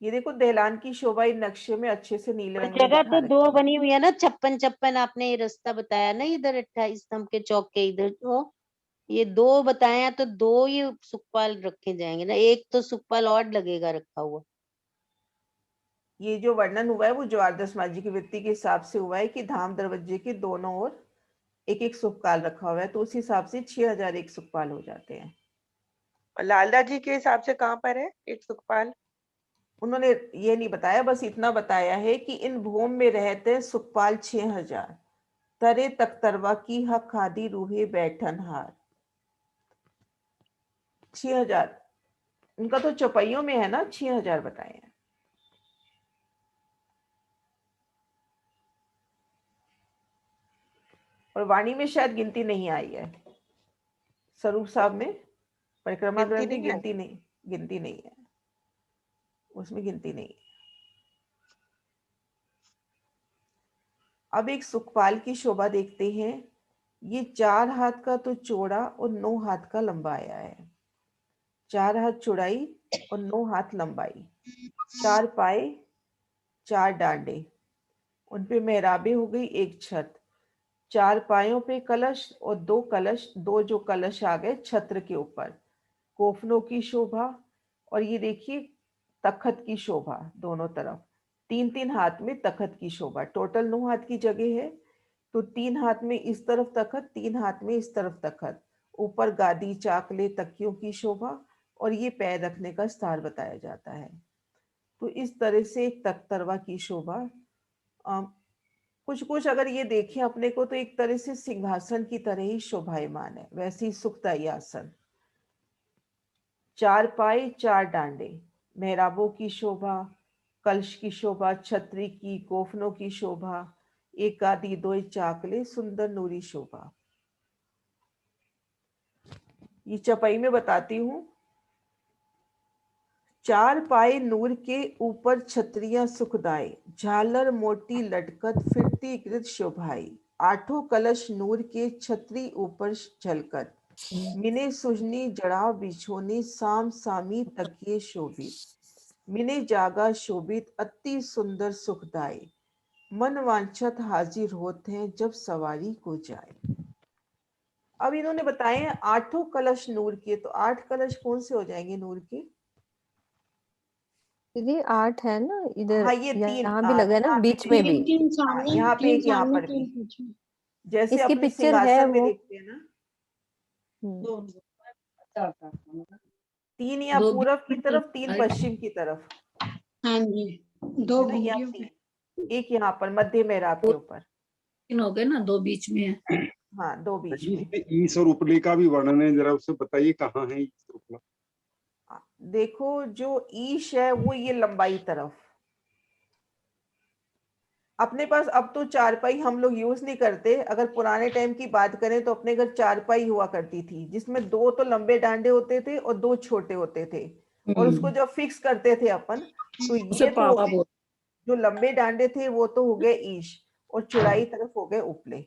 S7: ये देखो दहलान की शोभा इन नक्शे में अच्छे से नीले
S9: और
S7: रंग में
S9: जगह
S7: दिखा
S9: तो
S7: रखी
S9: दो
S7: है।
S9: बनी हुई है ना, 56 आपने ये रास्ता बताया ना, इधर 28 स्तंभ के चौक के इधर, तो ये दो बताए हैं, तो दो ये सुखपाल रखे जाएंगे ना, एक तो सुखपाल और लगेगा रखा हुआ।
S7: ये जो वर्णन हुआ है वो ज्वारदस माँ जी की वृत्ति के हिसाब से हुआ है कि धाम दरवाजे के दोनों ओर एक एक सुखपाल रखा हुआ है, तो उस हिसाब से 6001 सुखपाल हो जाते हैं।
S3: और लालदा जी के हिसाब से कहाँ पर है एक सुखपाल?
S7: उन्होंने ये नहीं बताया, बस इतना बताया है कि इन भूम में रहते सुखपाल 6000, तरे तख्तरवा की हक खादी रूहे बैठन हार। 6000 उनका तो चौपाइयों में है ना, 6000 बताए हैं। और वाणी में शायद गिनती नहीं आई है, स्वरूप साहब में परिक्रमा ग्रंथ की गिनती नहीं है, उसमें गिनती नहीं है। अब एक सुखपाल की शोभा देखते हैं। ये 4 हाथ का तो चौड़ा और 9 हाथ का लंबा आया है। 4 हाथ चौड़ाई और 9 हाथ लंबाई, 4 पाए 4 डांडे, उन पे मेहराबे हो गई, एक छत, 4 पायों पे कलश और 2 कलश, 2 जो कलश आ गए छत्र के ऊपर, कोफनों की शोभा। और ये देखिए तखत की शोभा दोनों तरफ, 3-3 हाथ में तखत की शोभा। टोटल 9 हाथ की जगह है, तो 3 हाथ में इस तरफ तखत, 3 हाथ में इस तरफ तखत, ऊपर गादी चाकले तकियों की शोभा, और ये पैर रखने का स्थान बताया जाता है। तो इस तरह से एक तख्तरवा की शोभा। कुछ कुछ अगर ये देखें अपने को तो एक तरह से सिंहासन की तरह ही शोभायमान है, वैसे ही सुखदायी आसन। 4 पाए 4 डांडे, मेहराबों की शोभा, कलश की शोभा, छतरी की, कोफनों की शोभा, एक आदि 2 चाकले, सुंदर नूरी शोभा। ये चपाई में बताती हूँ। 4 पाए नूर के ऊपर छत्रियां सुखदाई, झालर मोटी लटकत फिरती कृत शोभाई, 8 कलश नूर के छतरी ऊपर झलकत, मिने सुजनी जड़ाव बिछोनी, साम सामी तकिए शोभित, मिने जागा शोभित अति सुंदर सुखदाई, मन वांछत हाजिर होते हैं जब सवारी को जाए। अब इन्होंने बताए हैं 8 कलश नूर के, तो 8 कलश कौन से हो जाएंगे नूर के?
S1: दीदी 8 है ना इधर,
S7: हाँ, ये 3
S1: यहाँ भी लगा है ना, बीच में भी।
S9: तीन सामने,
S7: यहाँ पे
S9: तीन
S7: एक, यहाँ
S9: सामने,
S7: पर
S9: तीन
S7: भी,
S9: पीछे।
S7: जैसे
S1: इसकी
S7: अपने
S1: पिक्चर है
S7: सिंहासन में
S1: वो।
S7: देखते हैं ना, 3 या
S9: दो
S7: पूरब की
S9: बीच
S7: तरफ, 3 पश्चिम की तरफ,
S9: हाँ जी, दो
S7: है ना, यहाँ
S9: घुंडियों के
S7: 3, एक यहाँ पर मध्य मेहराब के ऊपर।
S9: तीन हो गए ना, दो बीच में है।
S7: हाँ, 2 बीच में।
S10: ईश और उपले का भी वर्णन है, जरा उससे बताइए कहाँ है ईश और उपला?
S7: देखो जो ईश है वो ये लंबाई तरफ, अपने पास अब तो चारपाई हम लोग यूज नहीं करते। अगर पुराने टाइम की बात करें तो अपने घर चारपाई हुआ करती थी, जिसमें 2 तो लंबे डांडे होते थे और 2 छोटे होते थे, और उसको जब फिक्स करते थे अपन, तो
S11: उसे
S7: ये तो
S11: पावा बोल।
S7: जो लंबे डांडे थे वो तो हो गए ईश, और चौड़ाई तरफ हो गए उपले।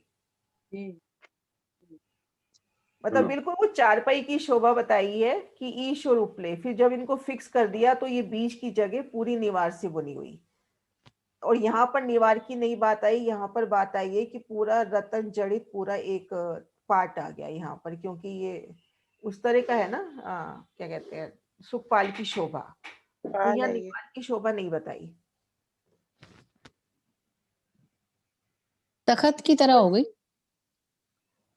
S7: मतलब बिल्कुल वो चारपाई की शोभा बताई है कि ईश और उपले। फिर जब इनको फिक्स कर दिया तो ये बीच की जगह पूरी निवार से बुनी हुई। और यहाँ पर निवार की नई बात आई, यहाँ पर बात आई है कि पूरा रतन जड़ित पूरा एक पार्ट आ गया यहाँ पर, क्योंकि ये उस तरह का है ना, क्या कहते हैं, सुखपाल की शोभा। तो यहाँ निवार की शोभा नहीं बताई।
S11: तखत की तरह हो गई।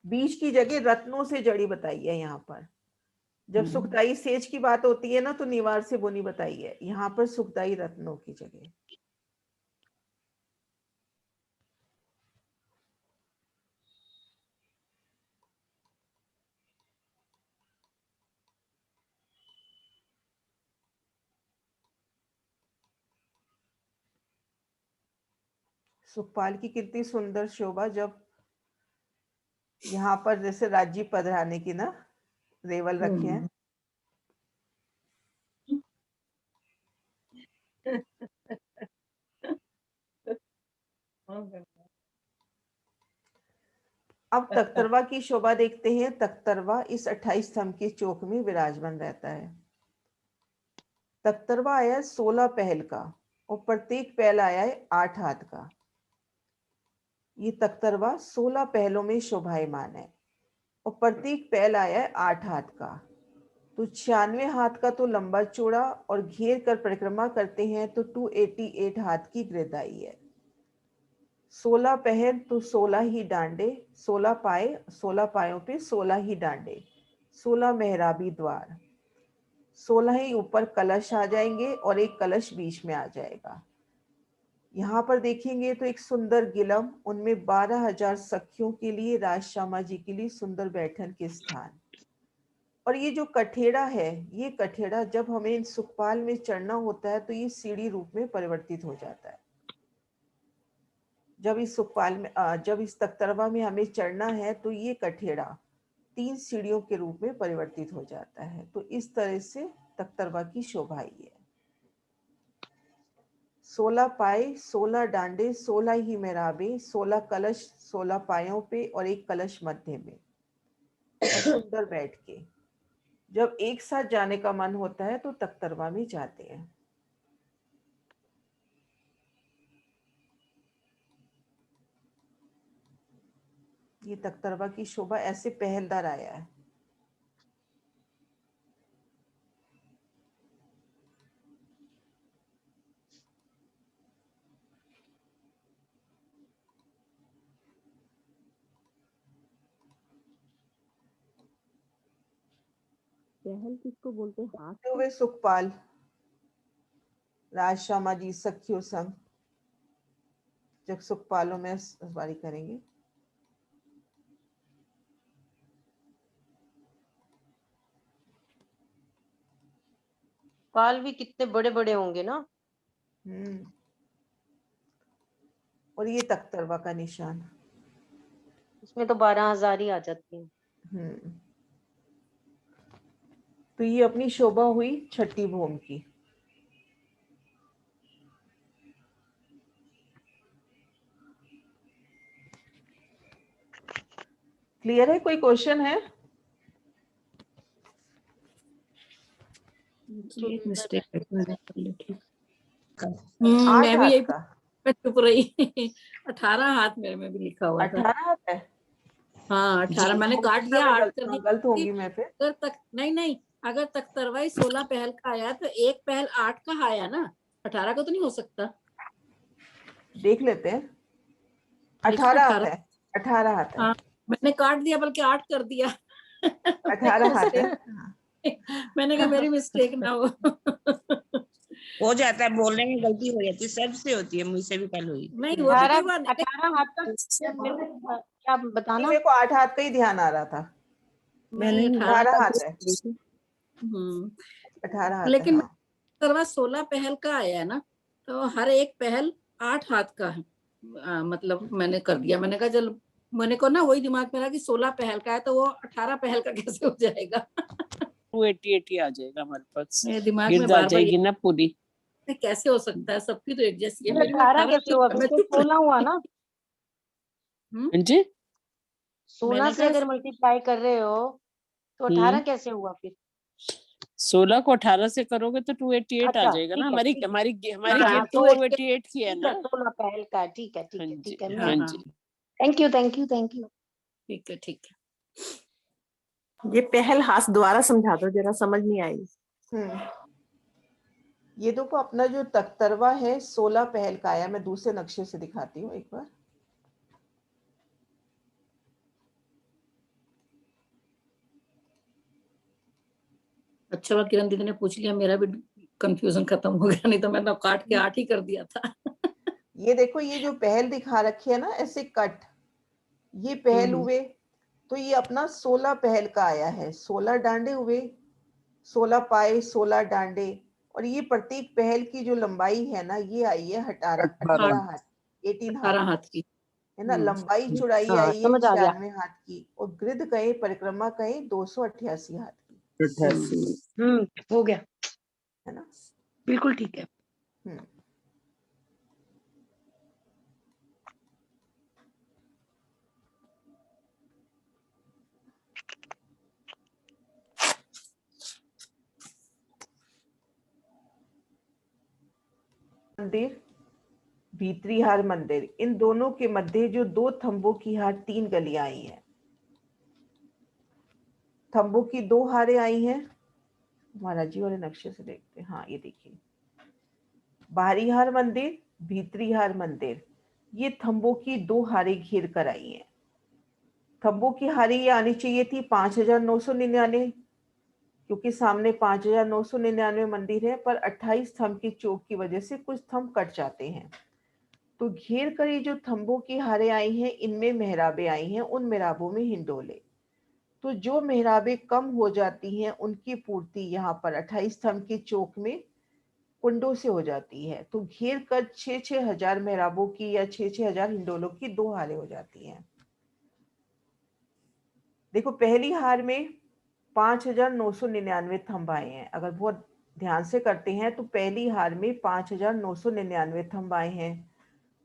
S7: बीच की जगह रत्नों से जड़ी बताई है यहाँ पर। जब सुखदाई सेज की बात होती है ना तो निवार से बुनी बताई है, यहाँ पर सुखदाई रत्नों की जगह। सुखपाल की कितनी सुंदर शोभा। जब यहाँ पर जैसे राज्य पधराने की ना रेवल रखे हैं। अब तख्तरवा की शोभा देखते हैं। तख्तरवा इस 28 स्तंभ के चौक में विराजमान रहता है। तख्तरवा आया है 16 पहल का, और प्रत्येक पहल आया है 8 हाथ का। ये तख्तरवा 16 पहलों में शोभायमान है, और प्रत्येक पहल आया है 8 हाथ का। तो 96 हाथ का तो लंबा चौड़ा, और घेर कर परिक्रमा करते हैं तो 288 हाथ की गहराई है। 16 पहल तो 16 ही डांडे, 16 पाए, 16 पायों पे 16 ही डांडे, 16 मेहराबी द्वार, 16 ही ऊपर कलश आ जाएंगे, और एक कलश बीच में आ जाएगा। यहाँ पर देखेंगे तो एक सुंदर गिलम, उनमें 12,000 सखियों के लिए, राज श्यामा जी के लिए सुंदर बैठन के स्थान। और ये जो कठेड़ा है, ये कठेड़ा जब हमें सुखपाल में चढ़ना होता है तो ये सीढ़ी रूप में परिवर्तित हो जाता है। जब इस सुखपाल में जब इस तख्तरवा में हमें चढ़ना है तो ये कठेड़ा 3 सीढ़ियों के रूप में परिवर्तित हो जाता है। तो इस तरह से तख्तरवा की शोभा है। 16 पाए, 16 डांडे, 16 ही मेहराबे, 16 कलश 16 पायों पे, और एक कलश मध्य में, और सुंदर बैठ के। जब एक साथ जाने का मन होता है तो तख्तरवा में जाते हैं। ये तख्तरवा की शोभा ऐसे पहलदार आया है।
S11: पहल किसको बोलते हैं? हाथ
S7: हुए सुखपाल राज श्यामा जी सखियों संग जब सुखपालों में सवारी करेंगे।
S9: पाल भी कितने बड़े बड़े होंगे ना।
S7: और ये तख्तरवा का निशान,
S9: इसमें तो 12,000 ही आ जाती है।
S7: तो ये अपनी शोभा हुई छठी भूम की। क्लियर है? कोई क्वेश्चन है?
S11: एक मिस्टेक
S7: मैं
S11: भी यही चुप रही। 18 हाथ मेरे में भी लिखा हुआ था।
S7: 18 हाथ है?
S11: हाँ 18 मैंने काट दिया, 8 कर दिया।
S7: गलत होंगी मैं फिर।
S11: अगर तक नहीं अगर तख्तरवा 16 पहल का आया तो एक पहल 8 का आया ना, 18 का तो नहीं हो सकता।
S7: देख लेते हैं। 18 हाथ है। 18 हाथ है।
S11: हाँ, मैंने काट दिया बल्कि 8 कर दिया।
S7: 18 हाथ है।
S11: मैंने कहा मेरी मिस्टेक ना
S12: हो जाता है, बोलने में गलती हो जाती है, सबसे होती है, मुझसे भी कल हुई।
S11: नहीं वो
S9: 18 हाथ का क्या बताना?
S7: मेरे को 8 हाथ का ही ध्यान आ रहा था।
S11: मैंने
S7: 18 हाथ है। 18 हाथ।
S11: लेकिन तख्तरवा 16 पहल का आया है ना, तो हर एक पहल 8 हाथ का है। मतलब मैंने कर दिया। मैंने कहा चल, मैंने को ना वही दिमाग में रहा कि 16 पहल का है तो वो 18 पहल का कैसे हो जाएगा।
S4: 288 आ जाएगा हमारे पास,
S11: मेरे दिमाग में
S4: गिरद आ
S11: बार बार
S4: जाएगी ना पूरी।
S11: कैसे हो सकता है, सबकी तो एक जैसी है। मेरी
S9: 18 कैसे हुआ,
S11: मैं
S9: फिर तो
S11: चुप
S9: 16 हुआ ना।
S4: जी
S9: 16 से अगर मल्टीप्लाई कर रहे हो तो 18 कैसे हुआ फिर?
S4: 16 को 18 से करोगे तो 288 आ
S9: अच्छा,
S4: जाएगा
S9: ठीक
S4: ना।
S9: है,
S4: हमारी
S9: ठीक है।
S4: हमारी हमारी
S9: हाँ,
S4: गिनती
S9: तो
S4: 288 की है
S9: ठीक है,
S4: ना।
S9: 16 पहल का। ठीक है, ठीक
S4: हाँ
S9: है,
S4: जी,
S9: ठीक है।
S4: हाँ
S9: मैं
S4: जी।
S9: Thank you, thank you, thank you.
S11: ठीक है, ठीक है।
S7: ये पहल हाथ दोबारा समझा दो जरा, समझ नहीं आई। ये देखो अपना जो तख्तरवा है 16 पहल का आया। मैं दूसरे नक्शे से दिखाती हूँ एक बार।
S11: अच्छा हुआ किरण दीदी ने पूछ लिया, मेरा भी कंफ्यूजन खत्म हो गया, नहीं तो मैंने काट के 8 ही कर दिया था।
S7: ये देखो, ये जो पहल दिखा रखी है ना ऐसे कट, ये पहल हुए तो ये अपना 16 पहल का आया है। 16 डांडे हुए, 16 पाए, 16 डांडे। और ये प्रत्येक पहल की जो लंबाई है ना, ये आई है 18 हाथ, 18 हाथ
S11: की
S7: है ना। लंबाई चौड़ाई
S9: हाँ,
S7: आई है
S9: समझ आ गया।
S7: 96 हाथ की, और गृद कहे परिक्रमा कहे 288 हाथ की,
S5: 88।
S9: हो गया,
S7: है ना।
S9: बिल्कुल ठीक है।
S7: मंदिर, भीतरी हार मंदिर, इन दोनों के मध्य जो 2 थंबों की हार 3 गलियां आई हैं। थंबों की 2 हारें आई हैं। महाराज जी वाले नक्शे से देखते हैं। हाँ, ये देखिए, बाहरी हार मंदिर, भीतरी हार मंदिर, ये थंबों की 2 हारें घेर कर आई हैं। थंबों की हारें ये आनी चाहिए थी 5999, क्योंकि सामने 5999 मंदिर है, पर 28 थंब की चौक की वजह से कुछ थंब कट जाते हैं। तो घेर कर ये जो थंबों की हारें आई हैं, इनमें मेहराबें आई हैं, उन मेहराबों में हिंडोले। तो जो मेहराबें कम हो जाती हैं उनकी पूर्ति यहाँ पर 28 स्तंभ की चौक में कुंडों से हो जाती है। तो घेर कर 6-6 हजार मेहराबों की या 6-6 हजार हिंडोलों की 2 हारें हो जाती हैं। देखो, पहली हार में 5999 थंब आए हैं। अगर बहुत ध्यान से करते हैं तो पहली हार में 5999 थंब आए हैं,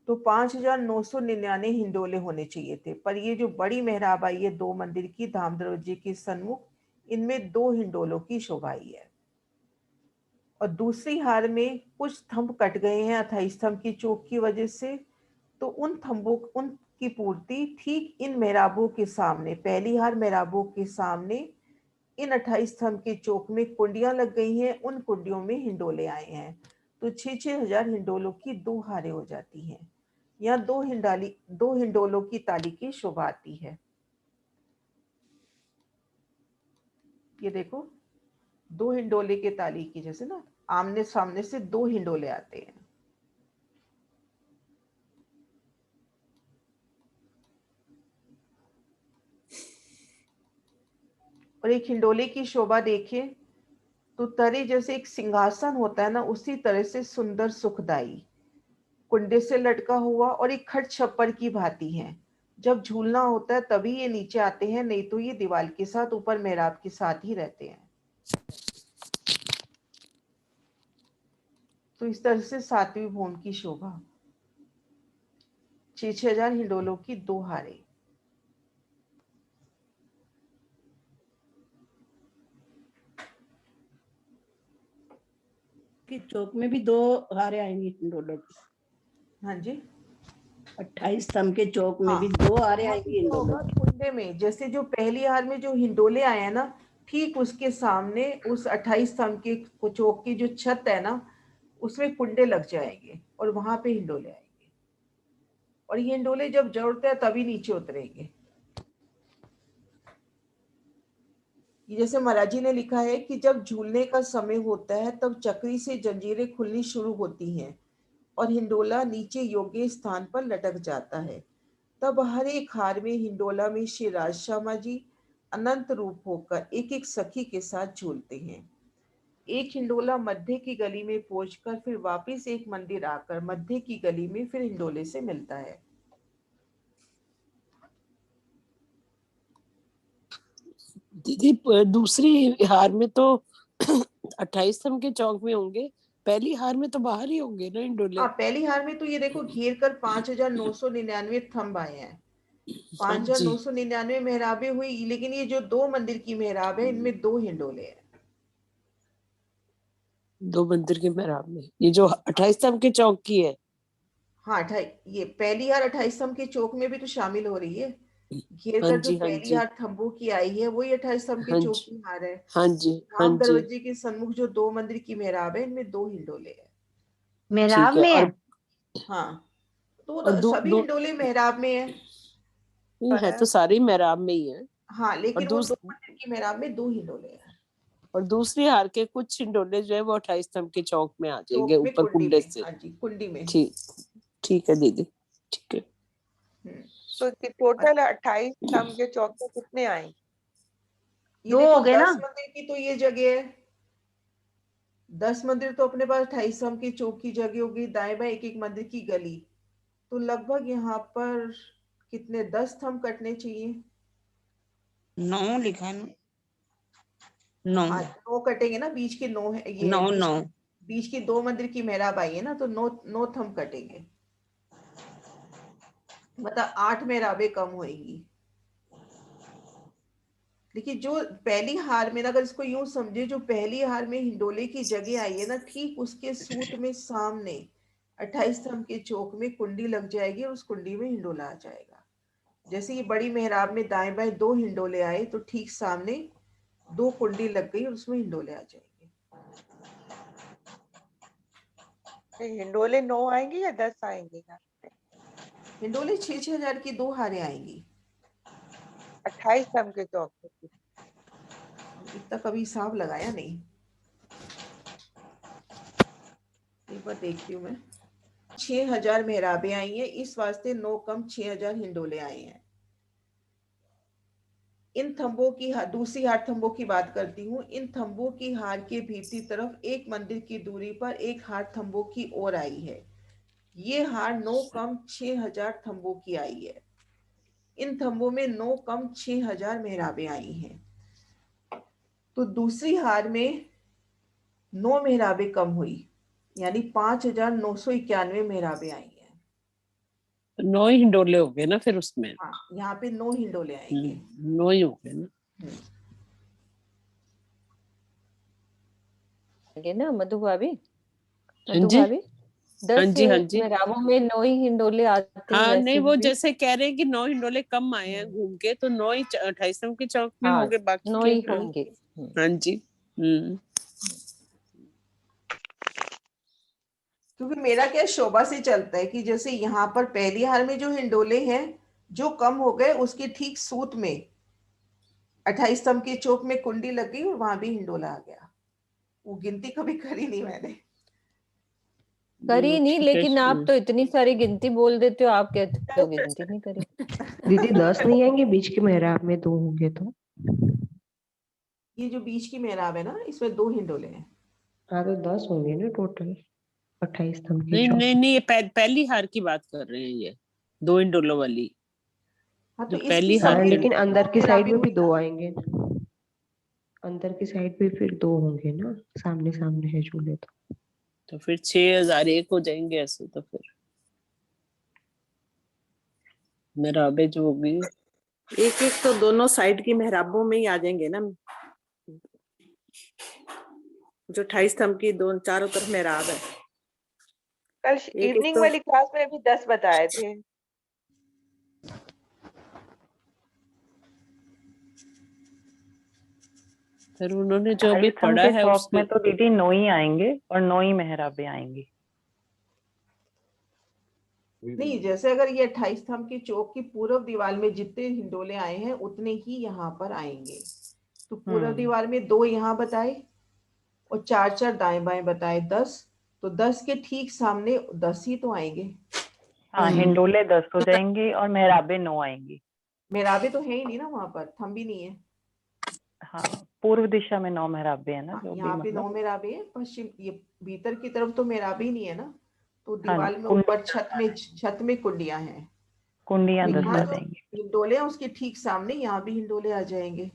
S7: तो 5999 हिंडोले होने चाहिए थे। पर ये जो बड़ी मेहराब आई है 2 मंदिर की धाम दरवाजे के सन्मुख, इनमें 2 हिंडोलों की शोभा आई है। और दूसरी हार में कुछ थंब कट गए हैं 28 थंब की चौक की वजह से, तो उन थंबों उनकी पूर्ति ठीक इन मेहराबों के सामने, पहली हार मेहराबों के सामने इन 28 स्तंभ की चौक में कुंडियां लग गई हैं, उन कुंडियों में हिंडोले आए हैं। तो 6-6 हजार हिंडोलों की 2 हारें हो जाती हैं। यहाँ 2 हिंडोलों की ताली की शोभा आती है। ये देखो, 2 हिंडोले के ताली की, जैसे ना आमने सामने से 2 हिंडोले आते हैं। और एक हिंडोले की शोभा देखिए तो तरे जैसे एक सिंहासन होता है ना, उसी तरह से सुंदर सुखदाई, कुंडे से लटका हुआ और एक खट छप्पर की भांति है। जब झूलना होता है तभी ये नीचे आते हैं, नहीं तो ये दीवार के साथ ऊपर मेहराब के साथ ही रहते हैं। तो इस तरह से 7वीं भूमि की शोभा, 6-6 हजार हिंडोलों की 2 हारें।
S11: कि चौक में भी 2 हारें आएंगी हिंडोलों की।
S7: हाँ जी,
S11: 28 स्तंभ के चौक में भी 2 हारें आएंगी हिंडोलों की।
S7: कुंडे में जैसे जो पहली हार में जो हिंडोले आए हैं ना, ठीक उसके सामने उस 28 स्तंभ की चौक की जो छत है ना, उसमें कुंडे लग जाएंगे और वहां पे हिंडोले आएंगे। और ये हिंडोले जब जरूरत है तभी नीचे उतरेंगे। जैसे महाराज जी ने लिखा है कि जब झूलने का समय होता है तब चक्री से जंजीरें खुलनी शुरू होती हैं और हिंडोला नीचे योग्य स्थान पर लटक जाता है। तब हर एक हार में हिंडोला में श्री राजश्यामा जी अनंत रूप होकर एक एक सखी के साथ झूलते हैं। एक हिंडोला मध्य की गली में पहुंचकर फिर वापस एक मंदिर आकर मध्य की गली में फिर हिंडोले से मिलता है।
S4: दीदी दूसरी हार में तो 28 थंब के चौक में होंगे, पहली हार में तो बाहर ही होंगे ना हिंडोले।
S7: हाँ, पहली हार में तो ये देखो घेर कर 5,999 थंब आए हैं, 5,999 मेहराबें हुई, लेकिन ये जो 2 मंदिर की मेहराब है इनमें 2 हिंडोले हैं।
S4: 2 मंदिर के मेहराब में ये जो 28 थंब के चौक की है।
S7: हाँ, ये पहली हार 28 थंब के चौक में भी तो शामिल हो रही है। घेर
S4: हाँ
S7: कर जो
S4: जी, हाँ
S7: पहली
S4: जी,
S7: हार थंबों की आई है वही 28 थंब के
S4: हाँ
S7: चौक
S4: जी,
S7: की हार है।
S4: हाँ जी, हाँ
S7: नाम
S4: जी,
S7: दरवाजे के सम्मुख जो 2 मंदिर की मेहराब है इनमें 2 हिंडोले हैं।
S9: मेहराब
S4: ठीक है।
S9: में है?
S4: और
S7: हाँ, तो
S4: और
S7: सभी हिंडोले मेहराब में है।
S4: है तो सारी मेहराब में ही है।
S7: हाँ,
S4: और
S7: लेकिन वो 2 मंदिर की मेहराब में 2 हिंडोले हैं।
S4: और दूसरी हार के कुछ हिंडोले जो है वो 28 स्तंभ के चौक में आ जाएंगे
S7: चौक में,
S4: ऊपर
S7: कुंडी
S4: कुंडे
S7: में।
S4: से।
S7: हाँ जी, कुंडी में।
S4: ठीक है दीदी, ठीक है।
S3: तो टोटल 28 स्तंभ के चौक में कितने आएंगे?
S7: ये
S9: 2
S7: देखो
S9: हो गए
S7: 10
S9: ना?
S7: मंदिर की तो ये जगह है, 10 मंदिर तो अपने पास 28 स्तंभ की चौक की जगह होगी, दाएं बाएं एक एक मंदिर की गली, तो लगभग यहाँ पर कितने 10 स्तंभ कटने चाहिए।
S12: 9 लिखा है ना? 9
S7: हाँ, 9 कटेंगे ना, बीच के 9 है, ये
S12: 9
S7: बीच की 2 मंदिर की मेहराब आई है ना, तो 9 स्तंभ कटेंगे, मतलब 8 मेहराबें कम होंगी। देखिए जो पहली हार में ना, अगर इसको यूं समझे, जो पहली हार में हिंडोले की जगह आई है ना, ठीक उसके सूत में सामने 28 स्तंभ के चौक में कुंडी लग जाएगी और उस कुंडी में हिंडोला आ जाएगा। जैसे ये बड़ी मेहराब में दाएं बाएं 2 हिंडोले आए तो ठीक सामने 2 कुंडी लग गई और उसमें हिंडोले आ जाएंगे।
S3: हिंडोले 9 आएंगे या 10 आएंगे?
S7: हिंडोले 6-6 हजार की 2 हारें आएंगी
S3: 28 स्तंभ के चौक में।
S7: इतना कभी हिसाब लगाया नहीं, एक बार देखती हूँ मैं। 6,000 मेहराबें आई हैं, इस वास्ते 9 कम 6,000 हिंडोले आए हैं। इन थंबों की दूसरी हार थंबों की बात करती हूँ। इन थंबों की हार के भीतरी तरफ एक मंदिर की दूरी पर एक हार थंबों की ओर आई है। ये हार 9 कम 6,000 थंबों की आई है। इन थंबों में 9 कम 6,000 मेहराबें आई हैं। तो दूसरी हार में 9 मेहराबें कम हुई, यानी 5,991 मेहराबें आई हैं।
S4: 9 हिंडोले हो गए ना फिर उसमें।
S7: हाँ, यहाँ पे 9 हिंडोले आएंगे।
S4: 9 ही हो गए ना।
S1: ना मधु भाभी,
S4: हाँ जी,
S1: 10
S4: हाँ जी।
S1: मेहराबों में 9 ही हिंडोले आते हैं।
S4: हाँ
S1: वैसे
S4: नहीं, वो
S1: भी
S4: जैसे कह रहे हैं कि 9 हिंडोले कम आए हैं घूम के, तो 9 ही 28 स्तंभ के चौक में
S1: हाँ,
S4: होंगे बाकी
S1: 9
S4: के।
S1: ही होंगे।
S4: हाँ जी।
S7: क्योंकि मेरा क्या शोभा से चलता है कि जैसे यहाँ पर पहली हार में जो हिंडोले हैं जो कम हो गए, उसके ठीक सूत में 28 स्तंभ के चौक में कुंडी लग गई और वहां भी हिंडोला आ गया। वो गिनती कभी करी नहीं मैंने,
S1: करी नहीं, लेकिन आप तो इतनी सारी गिनती बोल देते हो, आप कहते हो गिनती नहीं करी।
S13: दीदी 10 नहीं आएंगे बीच के मेहराब में 2 होंगे तो?
S7: ये जो बीच की मेहराब है ना, इसमें 2 हिंडोले हैं।
S13: हाँ तो 10 होंगे ना टोटल 28 स्तंभ के
S4: नहीं
S13: चौक।
S4: नहीं नहीं, ये पहली हार की बात कर रहे हैं, ये 2 हिंडोलों वाली।
S7: हाँ, तो
S4: पहली हार
S13: हाँ, लेकिन अंदर की साइड में भी 2
S7: हुई
S13: आएंगे, अंदर की साइड पे फिर 2 होंगे ना, सामने सामने है झूले
S4: तो फिर 6,001 हो जाएंगे ऐसे तो। फिर मेहराबें जो होगी
S11: एक एक तो दोनों साइड की मेहराबों में ही आ जाएंगे ना, जो 28 स्तंभ की चारों तरफ मेहराब है।
S3: कल इवनिंग वाली क्लास में भी 10 बताए थे।
S4: फिर उन्होंने जो अभी पढ़ा है
S14: उसमें तो दीदी 9 ही आएंगे और 9 ही मेहराबें आएंगी।
S7: नहीं, जैसे अगर ये 28 स्तंभ की चौक की पूर्व दीवार में जितने हिंडोले आए हैं उतने ही यहाँ पर आएंगे। तो पूर्व दीवार में 2 यहाँ बताए और 4-4 दाएं बाएं बताए, 10। तो 10 के ठीक सामने 10 ही तो आएंगे।
S14: हाँ, हिंडोले 10 हो जाएंगे और मेहराबें 9 आएंगी।
S7: मेहराबें तो है ही नहीं ना वहां पर, थंब भी नहीं है।
S14: हाँ, पूर्व दिशा में 9 मेहराबे है ना, जो भी
S7: यहाँ पे 9
S14: मतलब
S7: मेहराबे है, पश्चिम ये भीतर की तरफ तो मेहराब ही नहीं है ना, तो
S14: हाँ
S7: दीवार में ऊपर छत में कुंडियां हैं,
S14: कुंडियां
S7: तो
S14: 10
S7: यहाँ
S14: आ
S7: जो
S14: जाएंगी।
S7: हिंडोले हैं उसके ठीक सामने यहाँ भी हिंडोले आ जाएंगे।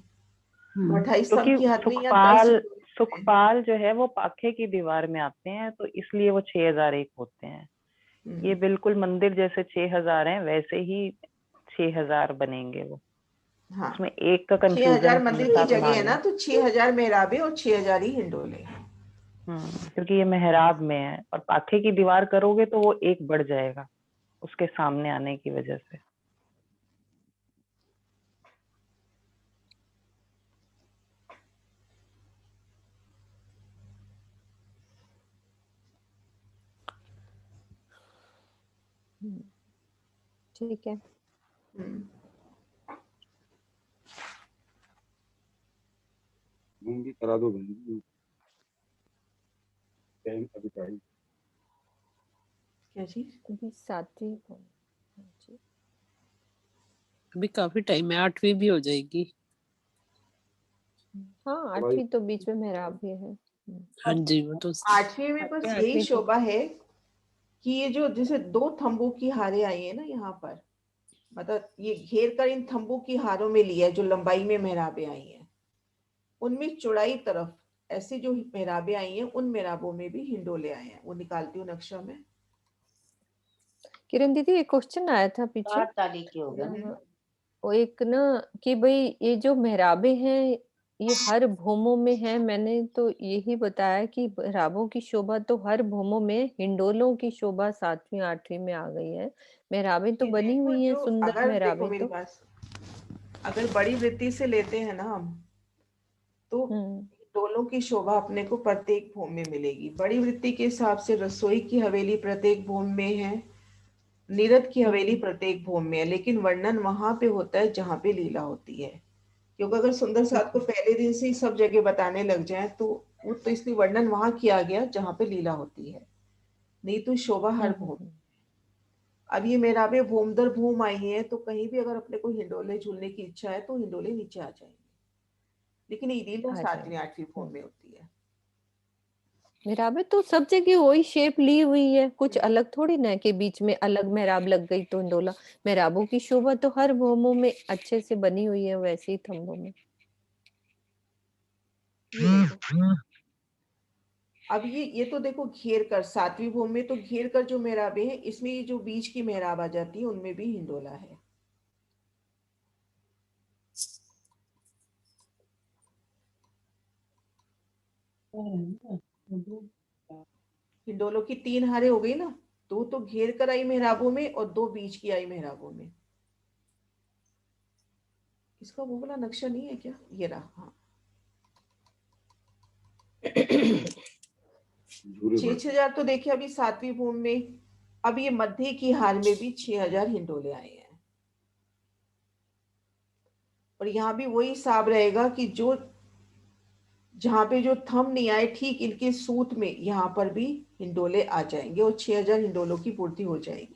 S7: 28 स्तंभ
S14: क्योंकि
S7: की हद में यहाँ 10 हिंडोले हैं।
S14: सुखपाल जो है वो पाखे की दीवार में आते हैं, तो इसलिए वो 6001 होते हैं। ये बिल्कुल मंदिर जैसे 6000 हैं वैसे ही 6000 बनेंगे वो।
S7: हाँ,
S14: उसमें एक का
S7: 6000
S14: कंफ्यूजन
S7: मंदिर
S14: हमेशा
S7: की
S14: आप
S7: जगह है
S14: मान
S7: ना,
S14: लें।
S7: तो 6000 मेहराबे और 6000 ही हिंडोले।
S14: क्योंकि ये मेहराब में है, और पाखे की दीवार करोगे तो वो एक बढ़ जाएगा उसके सामने आने की वजह से।
S1: ठीक है।
S10: घूम भी करा दो बहन। अभी टाइम
S7: क्या चीज?
S1: अभी 7वीं
S4: अभी काफी टाइम है, 8वीं भी हो जाएगी।
S1: हाँ 8वीं तो बीच में मेहराब भी है।
S4: हाँ जी, वो तो
S7: 8वीं में बस यही शोभा है कि ये जो जैसे 2 थंबों की हारें आई है ना यहाँ पर, मतलब ये घेर कर इन थंबों की हारों में लिया है, जो लंबाई में मेहराबें आई हैं, उनमें चौड़ाई तरफ ऐसे जो मेहराबें आई हैं उन मेहराबों में भी हिंडोले आए हैं। वो निकालती हूँ नक्शा में।
S1: किरण दीदी एक क्वेश्चन आया था पीछे,
S9: 8 तारीख के हो गए।
S1: वो एक ना कि भाई ये जो मेहराबे हैं ये हर भूमों में है। मैंने तो यही बताया कि मेहराबों की शोभा तो हर भूमों में, हिंडोलों की शोभा 7वीं 8वीं में आ गई है। मेहराबें तो बनी हुई हैं, सुंदर
S7: अगर देखो
S1: मेहराबें
S7: मेरी
S1: तो।
S7: बात, अगर बड़ी वृत्ति से लेते हैं ना हम, तो हिंडोलों की शोभा अपने को प्रत्येक भूमि में मिलेगी। बड़ी वृत्ति के हिसाब से रसोई की हवेली प्रत्येक भूमि में है, नीरद की हवेली प्रत्येक भूमि में है, लेकिन वर्णन वहां पे होता है जहाँ पे लीला होती है। क्योंकि अगर सुंदर साथ को पहले दिन से ही सब जगह बताने लग जाए तो वो तो इसलिए वर्णन वहां किया गया जहाँ पे लीला होती है, नहीं तो शोभा हर भूमि। अब ये मेहराबें भूम दर भूम आई है, तो कहीं भी अगर अपने को हिंडोले झूलने की इच्छा है तो हिंडोले नीचे आ जाएंगे, लेकिन ये लीला 7वीं 8वीं भूमि में होती है।
S1: मेहराबें तो सब जगह वही शेप ली हुई है, कुछ अलग थोड़ी ना है कि बीच में अलग मेहराब लग गई तो हिंडोला। मेहराबों की शोभा तो हर भूमों में अच्छे से बनी हुई है, वैसे ही थंबों में।
S7: अब ये तो देखो घेर कर 7वीं भूमि में तो घेर कर जो मेहराबें हैं, इसमें ये जो बीच की मेहराब आ जाती है उनमें भी हिंडोला है। हिंडोलों की 3 हारे हो गई ना, 2 तो घेर कर आई मेहराबों में और 2 बीच की आई मेहराबों में। इसका वो वाला नक्शा नहीं है क्या? ये रहा। हाँ 6000 तो देखिए अभी 7वीं भूमि में। अब ये मध्य की हार में भी 6000 हिंडोले आए हैं, और यहाँ भी वही हिसाब रहेगा कि जो जहां पे जो थंब नहीं आए ठीक इनके सूत में यहाँ पर भी हिंडोले आ जाएंगे और 6000 हिंडोलों की पूर्ति हो जाएगी।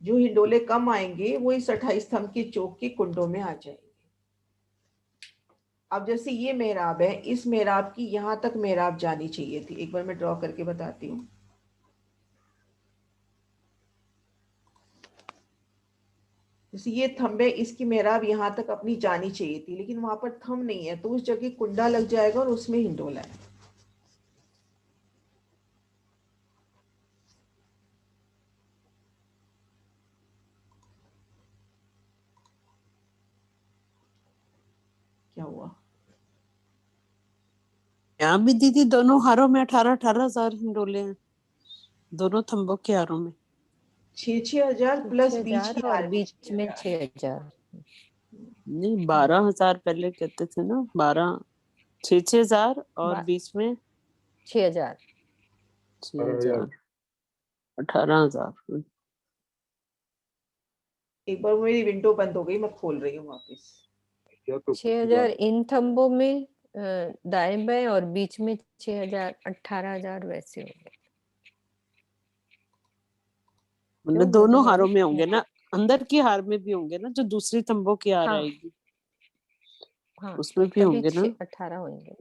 S7: जो हिंडोले कम आएंगे वो इस 28 स्तंभ के चौक के कुंडों में आ जाएंगे। अब जैसे ये मेहराब है, इस मेहराब की यहाँ तक मेहराब जानी चाहिए थी। एक बार मैं ड्रॉ करके बताती हूँ। जैसे ये थंब है, इसकी मेहराब यहाँ तक अपनी जानी चाहिए थी, लेकिन वहां पर थंब नहीं है, तो उस जगह कुंडा लग जाएगा और उसमें हिंडोला है। क्या हुआ?
S4: यहाँ भी दीदी दोनों हारों में 18,000 हिंडोले हैं, दोनों थंबों के हारों में
S7: 6,000 प्लस बीच की
S1: और
S7: हार
S1: बीच में 6,000।
S4: नहीं 12,000 पहले कहते थे ना, 6,000 और बीच में
S1: 6,000
S4: 18,000।
S7: एक बार मेरी विंडो बंद हो गई, मैं खोल रही हूँ वापस।
S1: 6,000 इन थंबों में दाएं बाएं, और बीच में 6,000 18,000 वैसे होंगे।
S4: मतलब दोनों हारों में होंगे ना, अंदर की हार में भी होंगे ना, जो दूसरी थंबों की हार
S1: हाँ।
S4: आएगी।
S1: हाँ,
S4: उसमें भी
S1: तभी
S4: होंगे ना?
S1: 18 होंगे।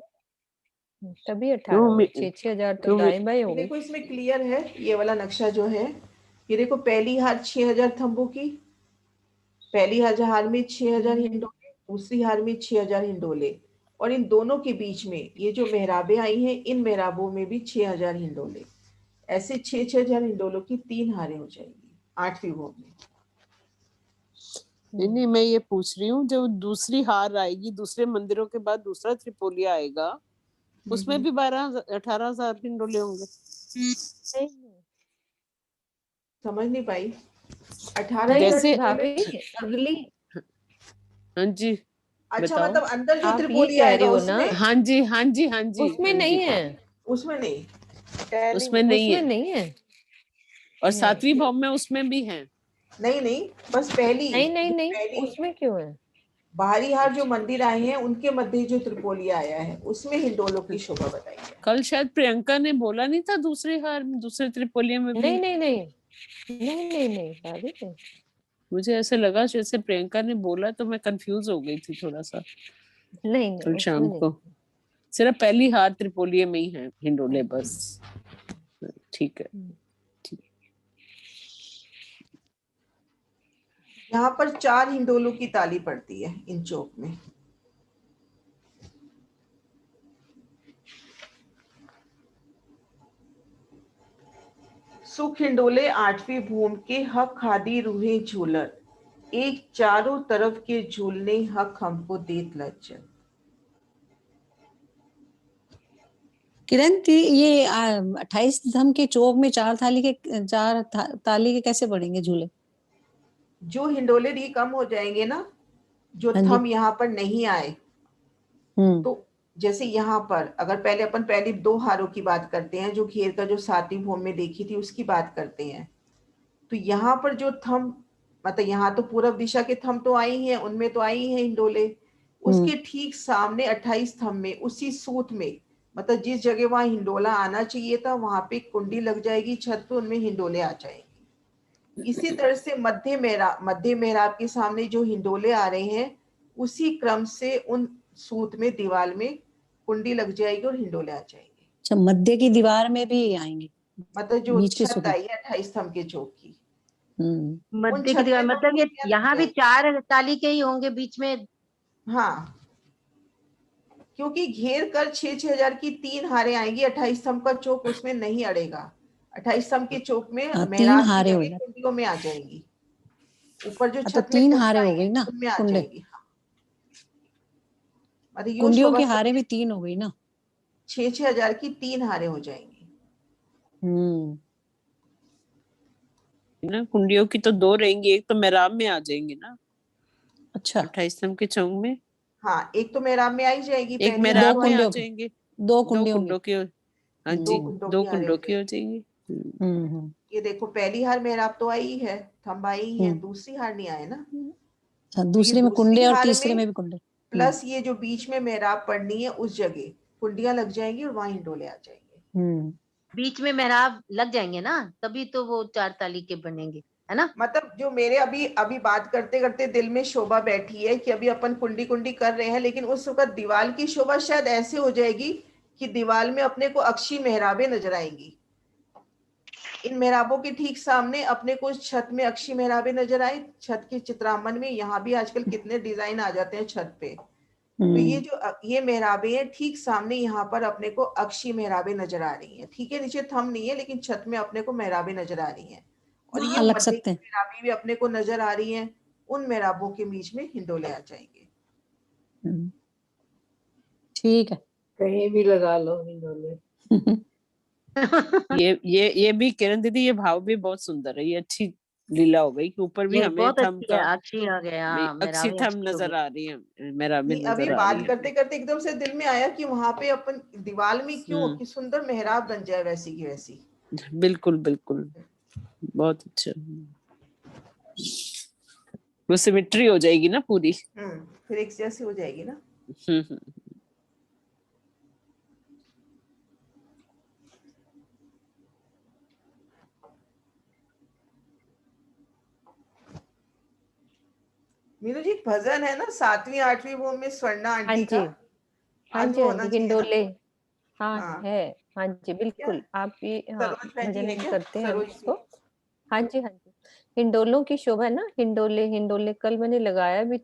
S1: तभी 18
S4: क्यों
S1: होंगे,
S4: मैं
S1: 6,000 तो
S4: क्यों मैं
S1: दाएं बाएं
S7: ये
S1: होंगे।
S7: देखो इसमें क्लियर है, ये वाला नक्शा जो है, ये देखो पहली हार 6,000 थंबों की, पहली हार में 6,000 हिंडोले, दूसरी हार में 6,000 हिंडोले, और इन दोनों के बीच में ये जो मेहराबें आई हैं, इन मेहराबों में भी 6,000 हिंडोले। ऐसे 6,000 हिंडोलों की 3 हारें हो जाएंगी 8वीं भोग में।
S4: नहीं, मैं ये पूछ रही हूँ, जब दूसरी हार आएगी, दूसरे मंदिरों के बाद दूसरा त्रिपोलिया आएगा, उसमें भी 18,000 हिंडोले होंगे?
S7: समझ नहीं पाई। 18
S4: जैसे
S1: भाभी अगली,
S4: हाँ जी,
S7: अच्छा,
S4: बताओ।
S7: मतलब अंदर जो
S1: आप ये
S7: त्रिपोलिया
S1: कह
S7: आएगा
S1: रही हो ना,
S7: उसमें?
S4: हाँ जी, हाँ जी, हाँ जी,
S1: उसमें
S4: हाँ
S1: नहीं
S4: जी।
S1: है,
S7: उसमें नहीं,
S3: टैली
S4: उसमें
S3: में
S4: नहीं
S1: उसमें
S4: है।
S1: नहीं है,
S4: और
S1: नहीं
S4: 7वीं भौम में उसमें भी है?
S7: नहीं, बस पहली
S1: नहीं नहीं
S7: जो
S1: नहीं,
S7: पहली
S1: उसमें क्यों है?
S7: बाहरी हार जो मंदिर आए हैं उनके मध्य जो त्रिपोलिया आया है उसमें हिंडोलों की शोभा बताई है।
S4: कल शायद प्रियंका ने बोला नहीं था दूसरी हार में, दूसरे त्रिपोलिया में भी?
S1: नहीं नहीं नहीं नहीं नहीं नहीं भाभी नहीं।
S4: मुझे ऐसे लगा जैसे प्रियंका ने बोला, तो मैं कंफ्यूज हो गई थी थोड़ा सा
S1: नहीं
S4: कल
S1: नहीं,
S4: शाम
S1: उसमें नहीं।
S4: को। सिर्फ पहली हार त्रिपोलिया में ही है हिंडोले बस। ठीक है।
S7: यहाँ पर 4 हिंडोलों की ताली पड़ती है इन चौक में। सुख हिंडोले 8वीं भूम के हक खादी रूहे झूलर, एक चारों तरफ के झूलने हक हमको देत लज्जत।
S15: किरण ये 28 धम के चौक में 4 ताली के कैसे पड़ेंगे झूले?
S7: जो हिंडोले री कम हो जाएंगे ना, जो थम यहाँ पर नहीं आए, तो जैसे यहाँ पर अगर पहले अपन पहली 2 हारों की बात करते हैं, जो घेर का जो 7वीं भूम में देखी थी उसकी बात करते हैं, तो यहाँ पर जो थम, मतलब यहाँ तो पूर्व दिशा के थम तो आई हैं, उनमें तो आई हैं हिंडोले, उसके ठीक सामने 28 थम में उसी सूत में, मतलब जिस जगह वहां हिंडोला आना चाहिए था वहां पे कुंडी लग जाएगी छत पे, उनमें हिंडोले आ जाएंगे। इसी तरह से मध्य मेहराब के सामने जो हिंडोले आ रहे हैं, उसी क्रम से उन सूत में दीवार में कुंडी लग जाएगी और हिंडोले आ जाएंगे।
S15: अच्छा, मध्य की दीवार में भी आएंगे,
S7: मतलब जो
S15: बीच की
S7: छत आई है 28 थम के चौक की,
S9: मध्य की दीवार, मतलब ये यहाँ भी 4 ताली के ही होंगे बीच में?
S7: हाँ, क्योंकि घेर कर 6,000 की 3 हारें आएंगी, 28 स्तंभ का चौक उसमें नहीं अड़ेगा। 28 स्तंभ के चौक में
S15: तीन
S7: मेहराब की
S15: हारे हो
S7: जगह
S15: गए।
S7: कुंडियों में आ जाएंगी, ऊपर जो
S15: तो
S7: छत में
S15: 3
S7: कुंड
S15: हारे
S7: आई
S15: हो गई
S7: है
S15: ना
S7: उनमें आ
S15: कुंडे,
S7: जाएंगी। हाँ, मतलब यो
S15: कुंडियों
S7: शोभा
S15: की हारे भी 3 हो गई ना।
S7: 6,000 की 3 हारें हो जाएंगी।
S4: ना कुंडियों की तो 2 रहेंगी, एक तो मेहराब में आ जाएंगी ना।
S15: अच्छा,
S4: 28 स्तंभ के चौक में
S7: हाँ, एक तो मेहराब में आई जाएगी,
S4: एक
S7: पहली
S4: मेहराब
S7: हार
S4: में आ
S15: कुंडियों की,
S4: जाएंगे,
S15: 2
S4: 2
S15: कुंडियों
S4: कुंडों की। हाँ
S7: दो
S4: जी,
S7: कुंडों
S4: 2
S7: की हारें
S4: कुंडों
S7: हो
S4: की हो
S7: जाएंगी।
S4: जाएंगी।
S7: ये देखो पहली हार मेहराब तो आई है, थंब आई है, दूसरी हार नहीं आए ना, तो ये
S15: दूसरे में
S7: दूसरी
S15: कुंडे और
S7: हार
S15: तीसरे
S7: में
S15: में भी कुंडे।
S7: प्लस ये जो बीच में मेहराब पड़नी है उस जगह कुंडियां लग जाएंगी और वहां हिंडोले आ जाएंगे।
S9: बीच में मेहराब लग जाएंगे ना, तभी तो वो 4 ताली के बनेंगे, है ना?
S7: मतलब जो मेरे अभी बात करते करते दिल में शोभा बैठी है कि अभी अपन कुंडी कुंडी कर रहे हैं, लेकिन उस वक्त दीवार की शोभा शायद ऐसे हो जाएगी कि दीवार में अपने को अक्षी मेहराबें नजर आएंगी। इन मेहराबों के ठीक सामने अपने को छत में अक्षी मेहराबें नजर आए, छत के चित्रांकन में यहाँ भी आजकल कितने डिजाइन आ जाते हैं छत पे, तो ये मेहराबें हैं, ठीक सामने यहाँ पर अपने को अक्षी मेहराबें नजर आ रही हैं। ठीक है, नीचे थम नहीं है लेकिन छत में अपने को मेहराबें नजर आ रही हैं, और ये
S15: लग
S7: मध्य
S15: सकते
S7: की
S15: हैं।
S7: मेहराबें भी अपने को नजर आ रही हैं। उन मेहराबों के बीच में हिंडोले आ जाएंगे।
S15: ठीक है,
S11: कहीं भी लगा लो हिंडोले।
S4: ये भी किरण दीदी, ये भाव भी बहुत सुंदर है, ये अच्छी लीला हो गई कि ऊपर भी
S9: ये
S4: हमें
S9: बहुत
S4: थम
S9: अच्छी है,
S4: का
S9: अच्छी हो गया,
S4: अक्षी
S9: मेहराबें
S4: थम
S9: अच्छी हो
S4: नजर
S9: गई।
S4: आ रही है, मेरा भी
S7: नहीं, अभी
S4: नजर आ रही
S7: बात
S4: है।
S7: करते करते एकदम से दिल में आया कि वहां पे अपन दीवार में क्यों कि सुंदर मेहराब बन जाए वैसी की वैसी।
S4: बिल्कुल बिल्कुल, बहुत अच्छा, वो सिमेट्री हो जाएगी ना पूरी।
S7: फिर एक जैसी हो जाएगी ना। मीनू जी, भजन है ना 7वीं 8वीं वो में स्वर्णा
S1: हाँ
S7: आंटी
S1: जी,
S7: का,
S1: हाँ
S7: आज
S1: जी,
S7: वो
S1: हाँ
S7: होना
S1: जी,
S7: चाहिए ना?
S1: हिंडोले। हाँ
S7: हाँ
S1: है, हाँ जी,
S7: क्या
S1: बिल्कुल। आप ये हाँ,
S7: सरोज बहन जी
S1: भजन
S7: है
S1: हम
S7: क्या?
S1: करते हैं हम
S7: सरोज
S1: उसको।
S7: जी
S1: हाँ जी, हाँ जी। हिंडोलों की शोभा ना, हिंडोले हिंडोले कल मैंने लगाया भी